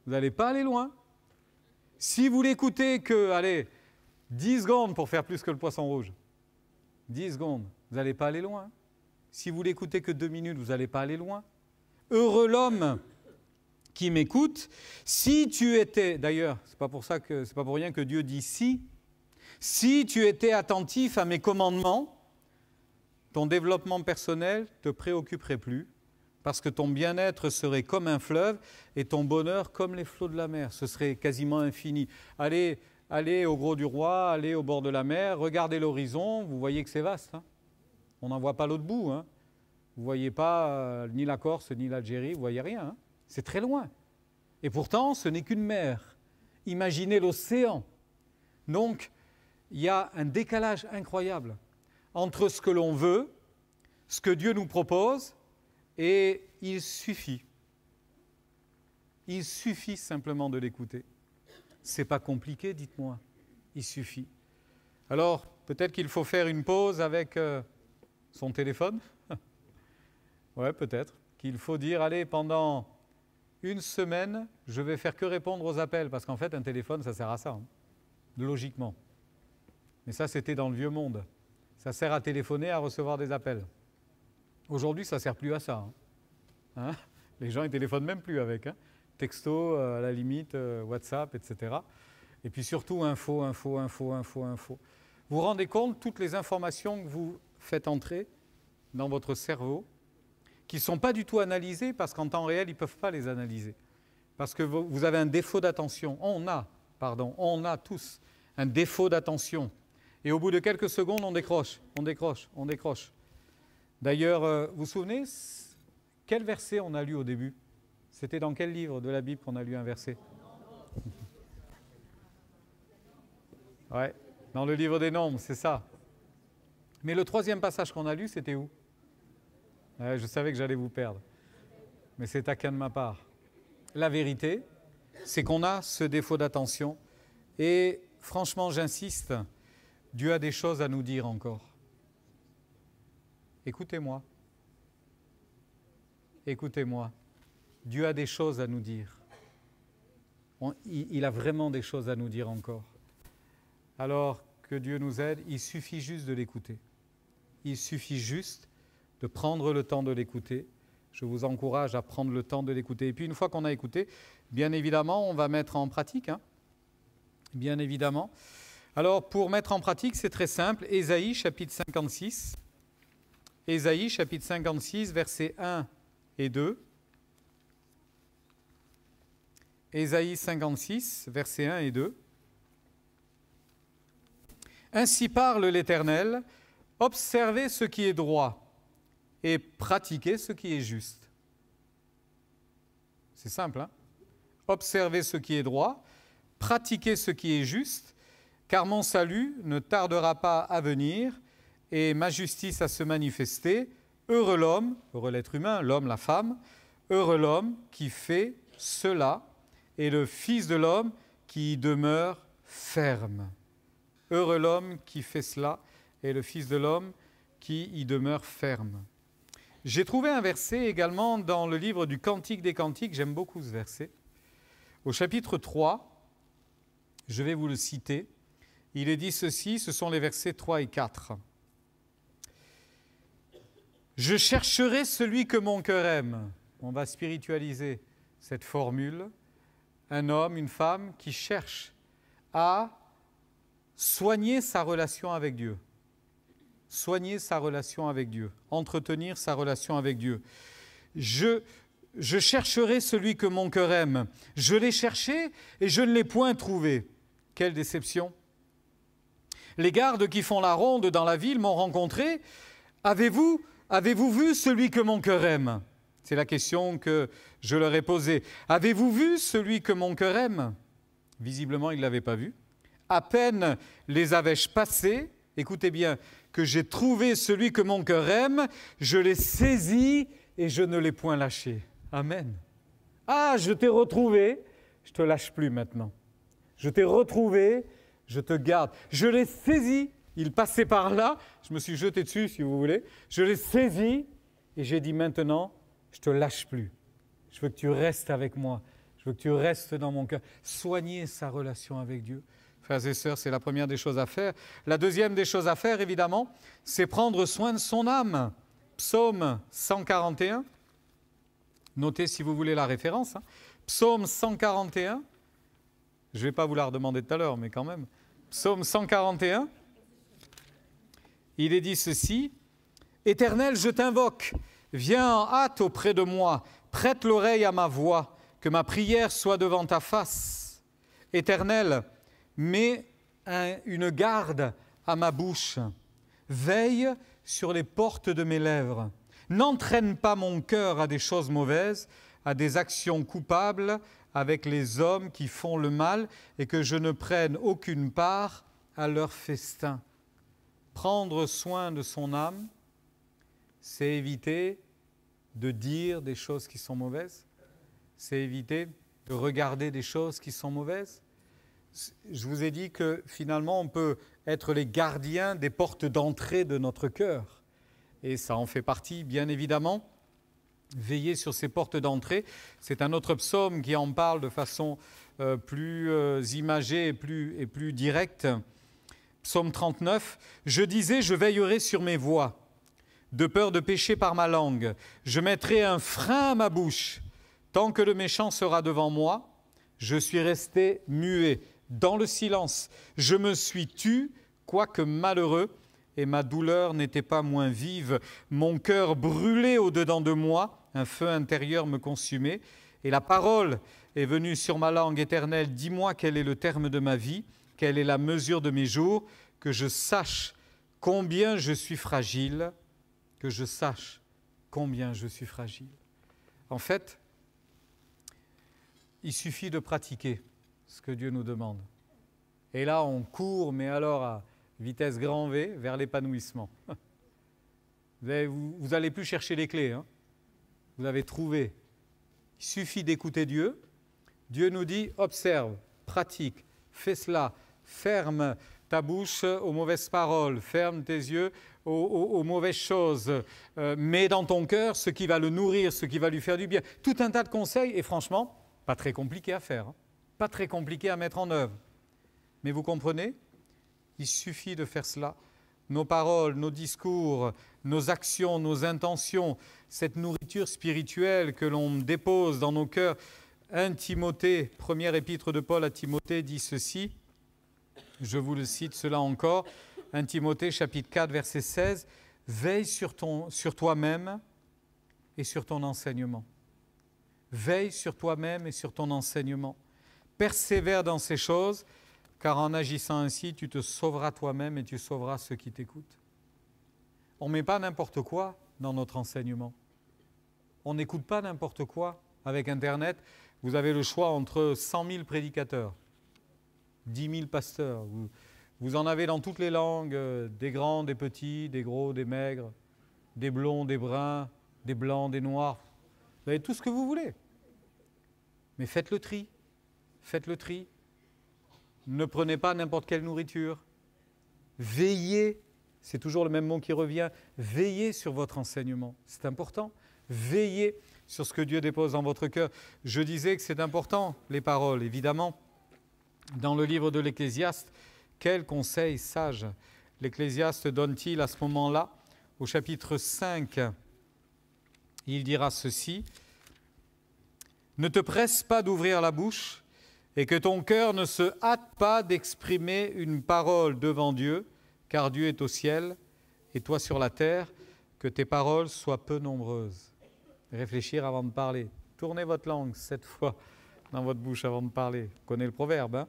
A: Vous n'allez pas aller loin. Si vous l'écoutez que, allez, 10 secondes pour faire plus que le poisson rouge, 10 secondes, vous n'allez pas aller loin. Si vous l'écoutez que 2 minutes, vous n'allez pas aller loin. Heureux l'homme qui m'écoute. Si tu étais, d'ailleurs, c'est pas pour rien que Dieu dit si tu étais attentif à mes commandements, ton développement personnel ne te préoccuperait plus, parce que ton bien-être serait comme un fleuve et ton bonheur comme les flots de la mer. Ce serait quasiment infini. Allez au Gros du Roi, allez au bord de la mer, regardez l'horizon, vous voyez que c'est vaste. Hein. On n'en voit pas l'autre bout. Hein. Vous ne voyez pas ni la Corse, ni l'Algérie, vous ne voyez rien. Hein. C'est très loin. Et pourtant, ce n'est qu'une mer. Imaginez l'océan. Donc, il y a un décalage incroyable entre ce que l'on veut, ce que Dieu nous propose, et il suffit simplement de l'écouter. Ce n'est pas compliqué, dites-moi. Il suffit. Alors, peut-être qu'il faut faire une pause avec son téléphone. Ouais, peut-être. Qu'il faut dire, allez, pendant 1 semaine, je vais faire que répondre aux appels. Parce qu'en fait, un téléphone, ça sert à ça, hein, logiquement. Mais ça, c'était dans le vieux monde. Ça sert à téléphoner, à recevoir des appels. Aujourd'hui, ça ne sert plus à ça. Hein. Les gens ne téléphonent même plus avec. Hein. Texto, à la limite, WhatsApp, etc. Et puis surtout, info. Vous vous rendez compte, toutes les informations que vous faites entrer dans votre cerveau, qui ne sont pas du tout analysées, parce qu'en temps réel, ils ne peuvent pas les analyser. Parce que vous avez un défaut d'attention. On a tous un défaut d'attention. Et au bout de quelques secondes, on décroche. D'ailleurs, vous vous souvenez, quel verset on a lu au début? C'était dans quel livre de la Bible qu'on a lu un verset? Ouais, dans le livre des Nombres, c'est ça. Mais le troisième passage qu'on a lu, c'était où? Je savais que j'allais vous perdre. Mais c'est taquin de ma part. La vérité, c'est qu'on a ce défaut d'attention. Et franchement, j'insiste, Dieu a des choses à nous dire encore. Écoutez-moi. Dieu a des choses à nous dire. Il a vraiment des choses à nous dire encore. Alors que Dieu nous aide, il suffit juste de l'écouter. Il suffit juste de prendre le temps de l'écouter. Je vous encourage à prendre le temps de l'écouter. Et puis une fois qu'on a écouté, bien évidemment, on va mettre en pratique. Bien évidemment. Alors pour mettre en pratique, c'est très simple. Ésaïe chapitre 56. Ésaïe chapitre 56, versets 1 et 2. Ésaïe 56, versets 1 et 2. Ainsi parle l'Éternel, observez ce qui est droit et pratiquez ce qui est juste. C'est simple, hein? Observez ce qui est droit, pratiquez ce qui est juste, car mon salut ne tardera pas à venir et ma justice à se manifester. Heureux l'homme, heureux l'être humain, l'homme, la femme, heureux l'homme qui fait cela et le Fils de l'homme qui y demeure ferme. Heureux l'homme qui fait cela et le Fils de l'homme qui y demeure ferme. J'ai trouvé un verset également dans le livre du Cantique des Cantiques, j'aime beaucoup ce verset. Au chapitre 3, je vais vous le citer, il est dit ceci, ce sont les versets 3 et 4. « Je chercherai celui que mon cœur aime ». On va spiritualiser cette formule. Un homme, une femme qui cherche à soigner sa relation avec Dieu. Soigner sa relation avec Dieu. Entretenir sa relation avec Dieu. Je chercherai celui que mon cœur aime. Je l'ai cherché et je ne l'ai point trouvé. Quelle déception! Les gardes qui font la ronde dans la ville m'ont rencontré. Avez-vous vu celui que mon cœur aime? C'est la question que je leur ai posée. Avez-vous vu celui que mon cœur aime? Visiblement, ils ne l'avaient pas vu. À peine les avais-je passés, écoutez bien, que j'ai trouvé celui que mon cœur aime, je l'ai saisi et je ne l'ai point lâché. Amen. Ah, je t'ai retrouvé, je ne te lâche plus maintenant. Je t'ai retrouvé, je te garde. Je l'ai saisi, il passait par là, je me suis jeté dessus si vous voulez, je l'ai saisi et j'ai dit maintenant, je ne te lâche plus. Je veux que tu restes avec moi, je veux que tu restes dans mon cœur. Soigner sa relation avec Dieu. Frères et sœurs, c'est la première des choses à faire. La deuxième des choses à faire, évidemment, c'est prendre soin de son âme. Psaume 141. Notez si vous voulez la référence. Psaume 141. Je ne vais pas vous la redemander tout à l'heure, mais quand même. Psaume 141. Il est dit ceci. « Éternel, je t'invoque. Viens en hâte auprès de moi. Prête l'oreille à ma voix. Que ma prière soit devant ta face. Éternel, mets une garde à ma bouche. Veille sur les portes de mes lèvres. N'entraîne pas mon cœur à des choses mauvaises, à des actions coupables avec les hommes qui font le mal et que je ne prenne aucune part à leur festin. » Prendre soin de son âme, c'est éviter de dire des choses qui sont mauvaises, c'est éviter de regarder des choses qui sont mauvaises. Je vous ai dit que finalement, on peut être les gardiens des portes d'entrée de notre cœur. Et ça en fait partie, bien évidemment. Veiller sur ces portes d'entrée. C'est un autre psaume qui en parle de façon plus imagée et plus directe. Psaume 39. « Je disais, je veillerai sur mes voies, de peur de pécher par ma langue. Je mettrai un frein à ma bouche. Tant que le méchant sera devant moi, je suis resté muet. dans le silence. Je me suis tu, quoique malheureux, et ma douleur n'était pas moins vive. Mon cœur brûlait au-dedans de moi, un feu intérieur me consumait, et la parole est venue sur ma langue éternelle. Dis-moi quel est le terme de ma vie, quelle est la mesure de mes jours, que je sache combien je suis fragile, que je sache combien je suis fragile. En fait, il suffit de pratiquer ce que Dieu nous demande. Et là, on court, mais alors à vitesse grand V, vers l'épanouissement. Vous n'allez plus chercher les clés, hein. Vous avez trouvé. Il suffit d'écouter Dieu. Dieu nous dit, observe, pratique, fais cela, ferme ta bouche aux mauvaises paroles, ferme tes yeux aux mauvaises choses, mets dans ton cœur ce qui va le nourrir, ce qui va lui faire du bien. Tout un tas de conseils, et franchement, pas très compliqué à faire, hein. Pas très compliqué à mettre en œuvre. Mais vous comprenez, il suffit de faire cela. Nos paroles, nos discours, nos actions, nos intentions, cette nourriture spirituelle que l'on dépose dans nos cœurs. 1 Timothée, première épître de Paul à Timothée, dit ceci, je vous le cite cela encore, 1 Timothée chapitre 4 verset 16, « Veille sur toi-même et sur ton enseignement. » Veille sur toi-même et sur ton enseignement. Persévère dans ces choses, car en agissant ainsi, tu te sauveras toi-même et tu sauveras ceux qui t'écoutent. On ne met pas n'importe quoi dans notre enseignement. On n'écoute pas n'importe quoi. Avec Internet, vous avez le choix entre 100 000 prédicateurs, 10 000 pasteurs. Vous en avez dans toutes les langues, des grands, des petits, des gros, des maigres, des blonds, des bruns, des blancs, des noirs. Vous avez tout ce que vous voulez. Mais faites le tri. Faites le tri. Ne prenez pas n'importe quelle nourriture. Veillez, c'est toujours le même mot qui revient, veillez sur votre enseignement. C'est important. Veillez sur ce que Dieu dépose dans votre cœur. Je disais que c'est important, les paroles, évidemment. Dans le livre de l'Ecclésiaste, quel conseil sage l'Ecclésiaste donne-t-il à ce moment-là? Au chapitre 5, il dira ceci, « Ne te presse pas d'ouvrir la bouche, et que ton cœur ne se hâte pas d'exprimer une parole devant Dieu, car Dieu est au ciel et toi sur la terre, que tes paroles soient peu nombreuses. » Réfléchir avant de parler. Tournez votre langue 7 fois dans votre bouche avant de parler. Vous connaissez le proverbe, hein?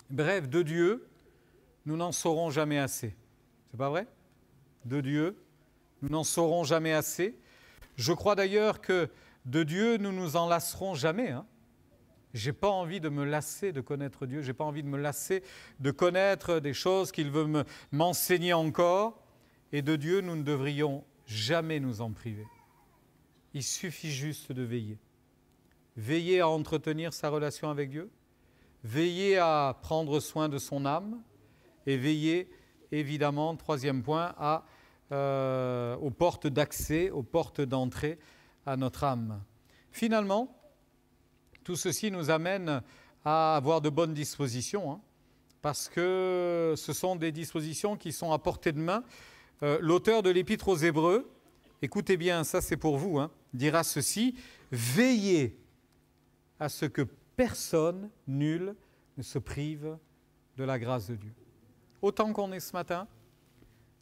A: Bref, de Dieu, nous n'en saurons jamais assez. C'est pas vrai? De Dieu, nous n'en saurons jamais assez. Je crois d'ailleurs que de Dieu, nous nous en lasserons jamais, hein? J'ai pas envie de me lasser de connaître Dieu, j'ai pas envie de me lasser de connaître des choses qu'il veut m'enseigner encore. Et de Dieu, nous ne devrions jamais nous en priver. Il suffit juste de veiller. Veiller à entretenir sa relation avec Dieu, veiller à prendre soin de son âme et veiller, évidemment, troisième point, aux portes d'accès, aux portes d'entrée à notre âme. Finalement, tout ceci nous amène à avoir de bonnes dispositions, hein, parce que ce sont des dispositions qui sont à portée de main. L'auteur de l'Épître aux Hébreux, écoutez bien, ça c'est pour vous, hein, dira ceci, « Veillez à ce que personne, nul, ne se prive de la grâce de Dieu. » Autant qu'on est ce matin,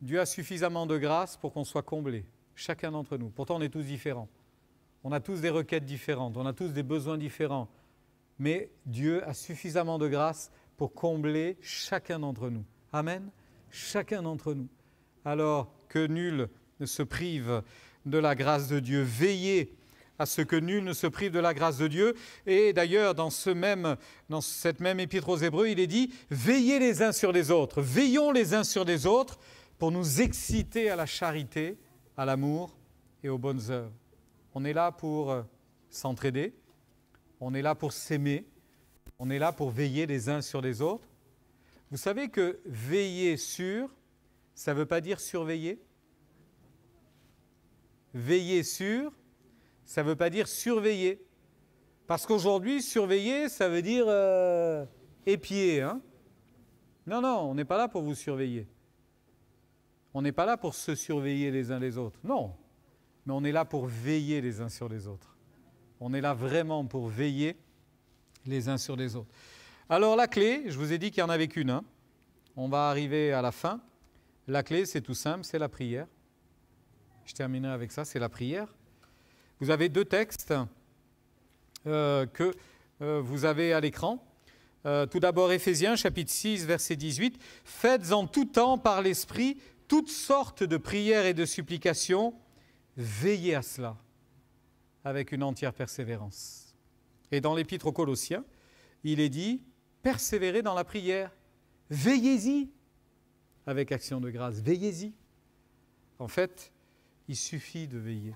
A: Dieu a suffisamment de grâce pour qu'on soit comblé, chacun d'entre nous. Pourtant, on est tous différents. On a tous des requêtes différentes, on a tous des besoins différents. Mais Dieu a suffisamment de grâce pour combler chacun d'entre nous. Amen. Chacun d'entre nous. Alors que nul ne se prive de la grâce de Dieu. Veillez à ce que nul ne se prive de la grâce de Dieu. Et d'ailleurs, dans cette même épître aux Hébreux, il est dit « Veillez les uns sur les autres, veillons les uns sur les autres pour nous exciter à la charité, à l'amour et aux bonnes œuvres. » On est là pour s'entraider, on est là pour s'aimer, on est là pour veiller les uns sur les autres. Vous savez que veiller sur, ça ne veut pas dire surveiller. Veiller sur, ça ne veut pas dire surveiller. Parce qu'aujourd'hui, surveiller, ça veut dire épier. Hein? Non, on n'est pas là pour vous surveiller. On n'est pas là pour se surveiller les uns les autres. Non. Mais on est là pour veiller les uns sur les autres. On est là vraiment pour veiller les uns sur les autres. Alors la clé, je vous ai dit qu'il n'y en avait qu'une. Hein. On va arriver à la fin. La clé, c'est tout simple, c'est la prière. Je terminerai avec ça, c'est la prière. Vous avez 2 textes que vous avez à l'écran. Tout d'abord, Éphésiens, chapitre 6, verset 18. « Faites en tout temps par l'Esprit toutes sortes de prières et de supplications. Veillez à cela avec une entière persévérance. » Et dans l'Épître aux Colossiens, il est dit « Persévérez dans la prière. Veillez-y avec action de grâce. Veillez-y. » En fait, il suffit de veiller.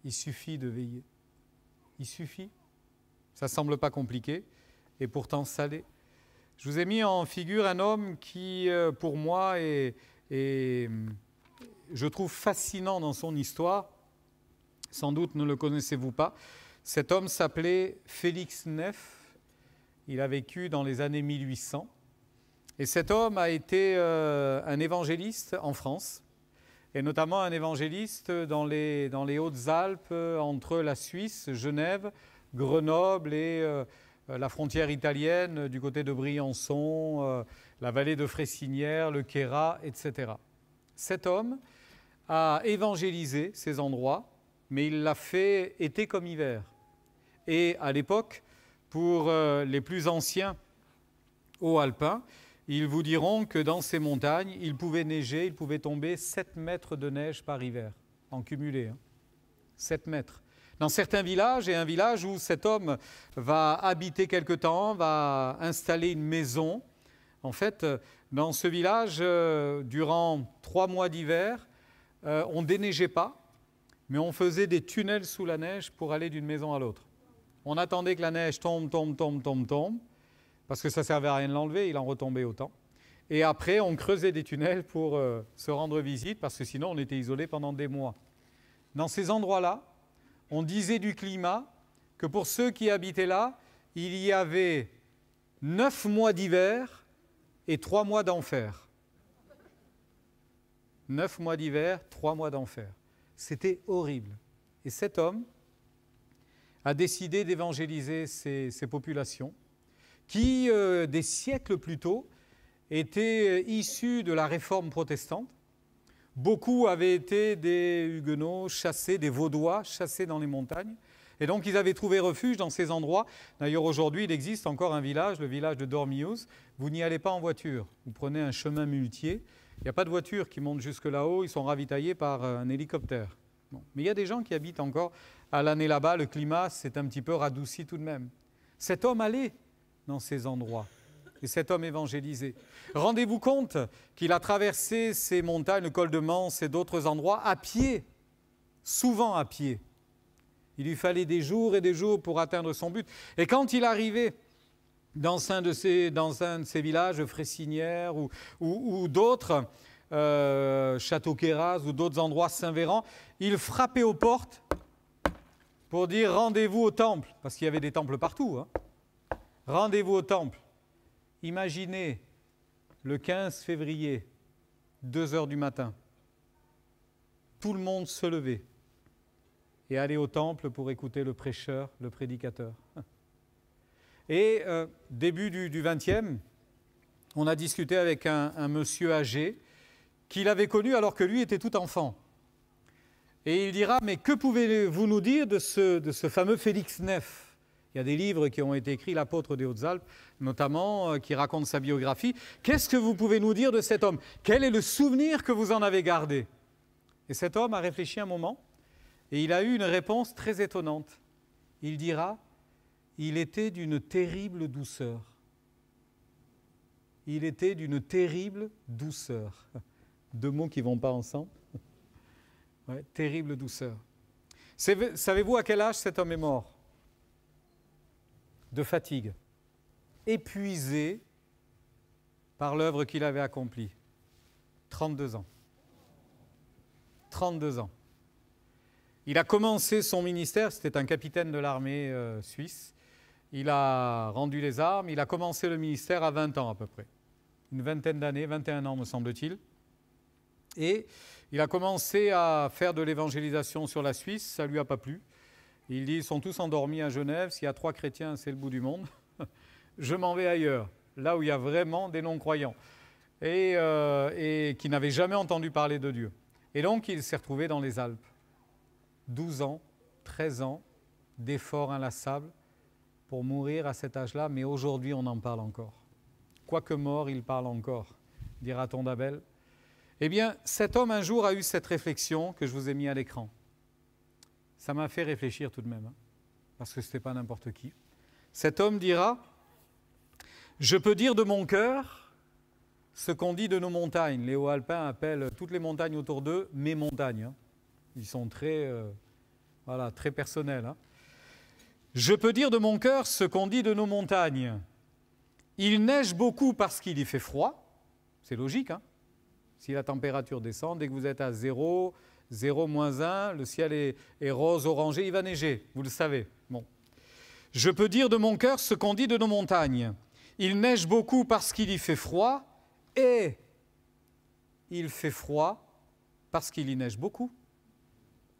A: Il suffit de veiller. Il suffit. Ça ne semble pas compliqué, et pourtant ça l'est. Je vous ai mis en figure un homme qui, pour moi, est, je trouve fascinant dans son histoire. Sans doute ne le connaissez-vous pas. Cet homme s'appelait Félix Neff. Il a vécu dans les années 1800. Et cet homme a été un évangéliste en France, et notamment un évangéliste dans les Hautes-Alpes, entre la Suisse, Genève, Grenoble et la frontière italienne du côté de Briançon, la vallée de Fressinière, le Queyras, etc. Cet homme a évangélisé ces endroits, mais il l'a fait été comme hiver. Et à l'époque, pour les plus anciens hauts alpins, ils vous diront que dans ces montagnes, il pouvait neiger, il pouvait tomber 7 mètres de neige par hiver, en cumulé. 7 mètres. Dans certains villages, et un village où cet homme va habiter quelque temps, va installer une maison. En fait, dans ce village, durant 3 mois d'hiver, on ne déneigeait pas, mais on faisait des tunnels sous la neige pour aller d'une maison à l'autre. On attendait que la neige tombe, parce que ça ne servait à rien de l'enlever, il en retombait autant. Et après, on creusait des tunnels pour se rendre visite, parce que sinon on était isolé pendant des mois. Dans ces endroits-là, on disait du climat que pour ceux qui habitaient là, il y avait 9 mois d'hiver et 3 mois d'enfer. 9 mois d'hiver, 3 mois d'enfer. C'était horrible. Et cet homme a décidé d'évangéliser ces populations qui, des siècles plus tôt, étaient issues de la réforme protestante. Beaucoup avaient été des huguenots chassés, des vaudois chassés dans les montagnes. Et donc, ils avaient trouvé refuge dans ces endroits. D'ailleurs, aujourd'hui, il existe encore un village, le village de Dormiouz. Vous n'y allez pas en voiture. Vous prenez un chemin muletier. Il n'y a pas de voiture qui monte jusque là-haut. Ils sont ravitaillés par un hélicoptère. Bon. Mais il y a des gens qui habitent encore à l'année là-bas. Le climat s'est un petit peu radouci tout de même. Cet homme allait dans ces endroits. Et cet homme évangélisé. Rendez-vous compte qu'il a traversé ces montagnes, le col de Manse et d'autres endroits, à pied, souvent à pied. Il lui fallait des jours et des jours pour atteindre son but. Et quand il arrivait dans un de ces villages, Fressinière ou d'autres, Château-Queyras ou d'autres endroits, Saint-Véran, il frappait aux portes pour dire « rendez-vous au temple », parce qu'il y avait des temples partout. Hein. « Rendez-vous au temple ». Imaginez le 15 février, 2 heures du matin, tout le monde se levait et allait au temple pour écouter le prêcheur, le prédicateur. Et début du 20e, on a discuté avec un monsieur âgé qu'il avait connu alors que lui était tout enfant. Et il dira, mais que pouvez-vous nous dire de ce fameux Félix Neff ? Il y a des livres qui ont été écrits, l'apôtre des Hautes-Alpes, notamment, qui racontent sa biographie. Qu'est-ce que vous pouvez nous dire de cet homme ? Quel est le souvenir que vous en avez gardé ? Et cet homme a réfléchi un moment et il a eu une réponse très étonnante. Il dira, il était d'une terrible douceur. Il était d'une terrible douceur. 2 mots qui ne vont pas ensemble. Ouais, terrible douceur. Savez-vous à quel âge cet homme est mort ? De fatigue, épuisé par l'œuvre qu'il avait accomplie. 32 ans. 32 ans. Il a commencé son ministère, c'était un capitaine de l'armée suisse. Il a rendu les armes, il a commencé le ministère à 20 ans à peu près. Une vingtaine d'années, 21 ans me semble-t-il. Et il a commencé à faire de l'évangélisation sur la Suisse, ça ne lui a pas plu. Il dit, ils sont tous endormis à Genève, s'il y a 3 chrétiens, c'est le bout du monde. je m'en vais ailleurs, là où il y a vraiment des non-croyants et qui n'avaient jamais entendu parler de Dieu. Et donc, il s'est retrouvé dans les Alpes. 12 ans, 13 ans d'efforts inlassables pour mourir à cet âge-là, mais aujourd'hui, on en parle encore. Quoique mort, il parle encore, dira-t-on d'Abel. Eh bien, cet homme, un jour, a eu cette réflexion que je vous ai mis à l'écran. Ça m'a fait réfléchir tout de même, hein, parce que ce n'était pas n'importe qui. Cet homme dira « Je peux dire de mon cœur ce qu'on dit de nos montagnes ». Les Hauts-Alpins appellent toutes les montagnes autour d'eux « mes montagnes hein. ». Ils sont très, très personnels. Hein. « Je peux dire de mon cœur ce qu'on dit de nos montagnes. Il neige beaucoup parce qu'il y fait froid. » C'est logique, hein. Si la température descend, dès que vous êtes à 0, 0, -1, le ciel est rose, orangé, il va neiger, vous le savez. Bon. Je peux dire de mon cœur ce qu'on dit de nos montagnes. Il neige beaucoup parce qu'il y fait froid, et il fait froid parce qu'il y neige beaucoup.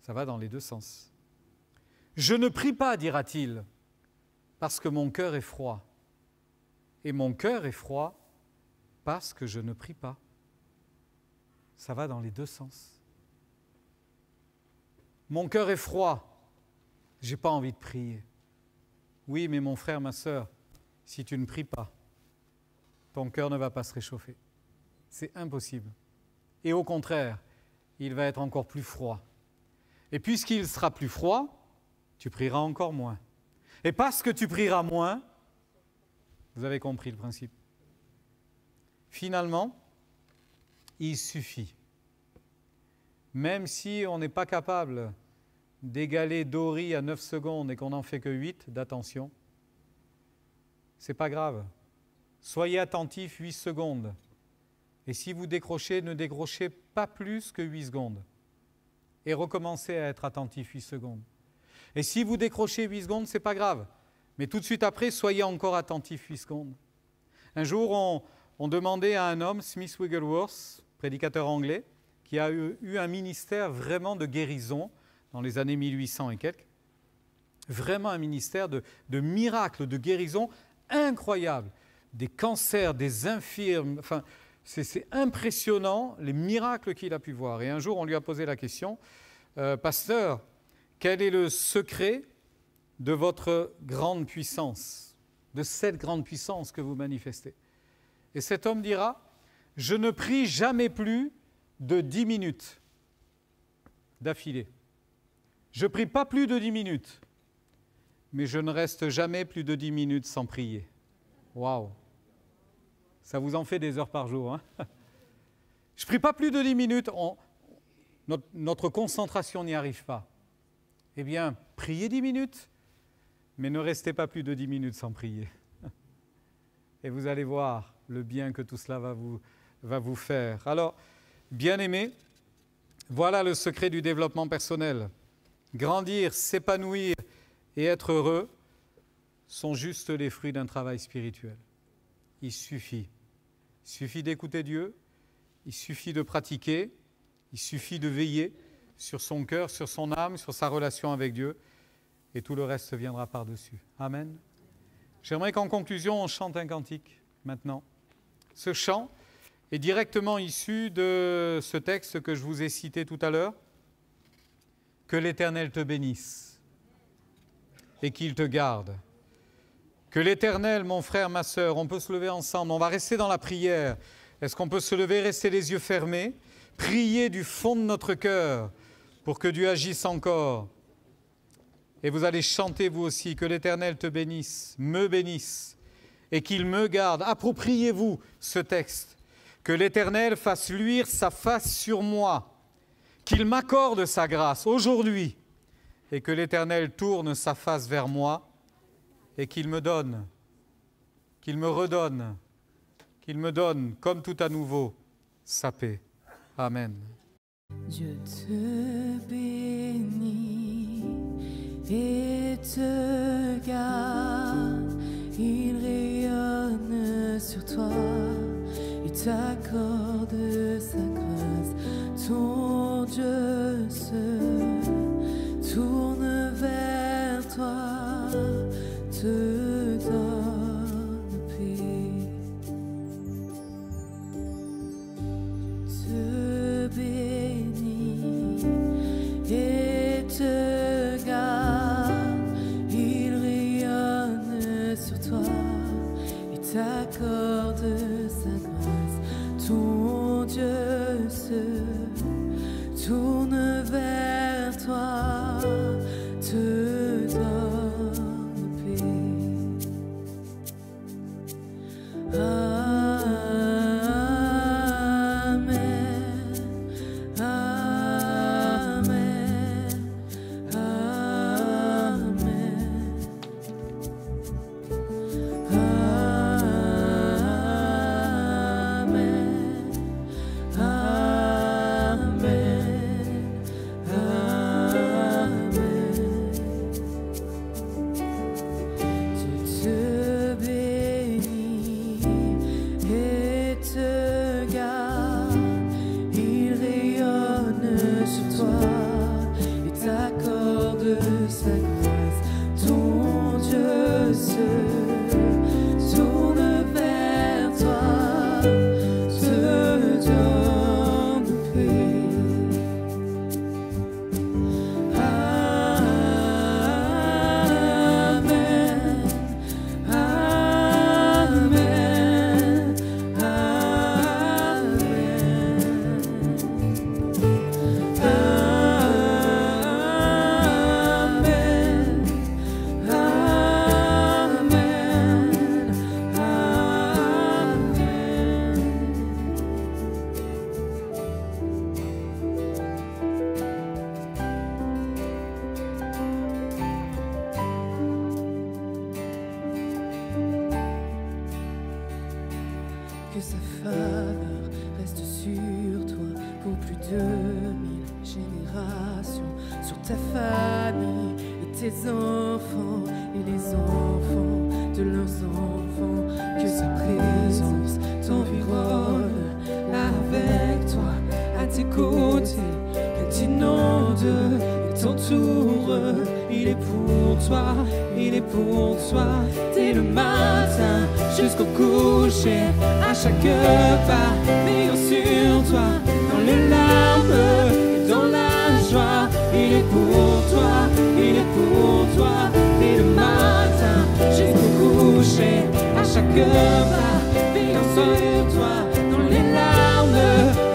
A: Ça va dans les deux sens. Je ne prie pas, dira-t-il, parce que mon cœur est froid. Et mon cœur est froid parce que je ne prie pas. Ça va dans les deux sens. Mon cœur est froid, je n'ai pas envie de prier. Oui, mais mon frère, ma sœur, si tu ne pries pas, ton cœur ne va pas se réchauffer. C'est impossible. Et au contraire, il va être encore plus froid. Et puisqu'il sera plus froid, tu prieras encore moins. Et parce que tu prieras moins, vous avez compris le principe. Finalement, il suffit. Même si on n'est pas capable d'égaler Dory à 9 secondes et qu'on n'en fait que 8 d'attention, c'est pas grave. Soyez attentifs 8 secondes. Et si vous décrochez, ne décrochez pas plus que 8 secondes. Et recommencez à être attentif 8 secondes. Et si vous décrochez 8 secondes, c'est pas grave. Mais tout de suite après, soyez encore attentif 8 secondes. Un jour, on demandait à un homme, Smith Wigglesworth, prédicateur anglais, qui a eu un ministère vraiment de guérison dans les années 1800 et quelques, vraiment un ministère de miracles, de guérison incroyable, des cancers, des infirmes, enfin, c'est impressionnant les miracles qu'il a pu voir. Et un jour, on lui a posé la question, pasteur, quel est le secret de votre grande puissance, de cette grande puissance que vous manifestez? Et cet homme dira, je ne prie jamais plus de 10 minutes d'affilée. Je ne prie pas plus de 10 minutes, mais je ne reste jamais plus de 10 minutes sans prier. Waouh! Ça vous en fait des heures par jour. Hein? Je ne prie pas plus de 10 minutes, notre concentration n'y arrive pas. Eh bien, priez 10 minutes, mais ne restez pas plus de 10 minutes sans prier. Et vous allez voir le bien que tout cela va vous faire. Alors, bien-aimés, voilà le secret du développement personnel. Grandir, s'épanouir et être heureux sont juste les fruits d'un travail spirituel. Il suffit d'écouter Dieu, il suffit de pratiquer, il suffit de veiller sur son cœur, sur son âme, sur sa relation avec Dieu, et tout le reste viendra par-dessus. Amen. J'aimerais qu'en conclusion, on chante un cantique maintenant. Ce chant est directement issu de ce texte que je vous ai cité tout à l'heure. Que l'Éternel te bénisse et qu'il te garde. Que l'Éternel, mon frère, ma sœur, on peut se lever ensemble, on va rester dans la prière. Est-ce qu'on peut se lever, rester les yeux fermés, prier du fond de notre cœur pour que Dieu agisse encore? Et vous allez chanter vous aussi, que l'Éternel te bénisse, me bénisse et qu'il me garde. Appropriez-vous ce texte. Que l'Éternel fasse luire sa face sur moi, qu'il m'accorde sa grâce aujourd'hui et que l'Éternel tourne sa face vers moi et qu'il me donne, qu'il me redonne, qu'il me donne comme tout à nouveau sa paix. Amen.
C: Dieu te bénit et te garde, il rayonne sur toi et t'accorde sa grâce. Ton Dieu se tourne vers toi, te donne tourne vers toi, te donne paix. Amen, amen, sa grâce, ton Dieu se tourne vers toi, te donne paix. Amen, amen, que sa faveur reste sur toi pour plus de 1000 générations, sur ta famille et tes enfants et les enfants de leurs enfants, que sa présence t'environne avec toi, à tes côtés, qu'elle t'inonde et t'entoure. Il est pour toi, il est pour toi, dès le matin jusqu'au coucher, à chaque pas, veillant sur toi, dans les larmes et dans la joie. Il est pour toi, il est pour toi, dès le matin jusqu'au coucher, à chaque pas, veillant sur toi, dans les larmes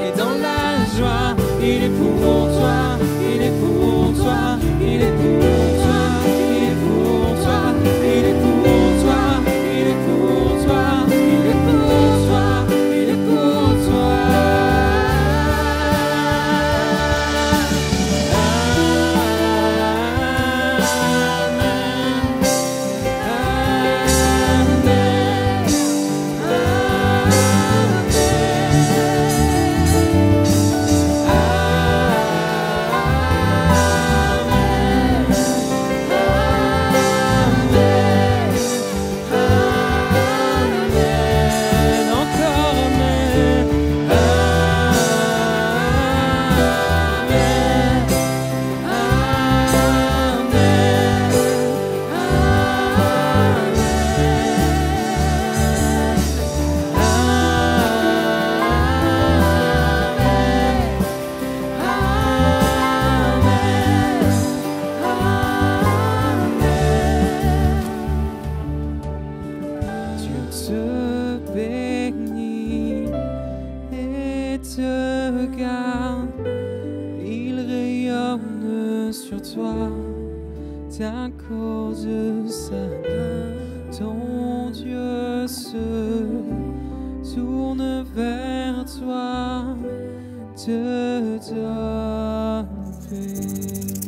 C: et dans la joie. Il est pour toi, il est pour toi, il est pour toi, il est pour toi, il est pour toi, il est pour toi, il est pour toi, il est pour toi. Te garde, il rayonne sur toi, t'accorde sa main, ton Dieu se tourne vers toi, te donne paix.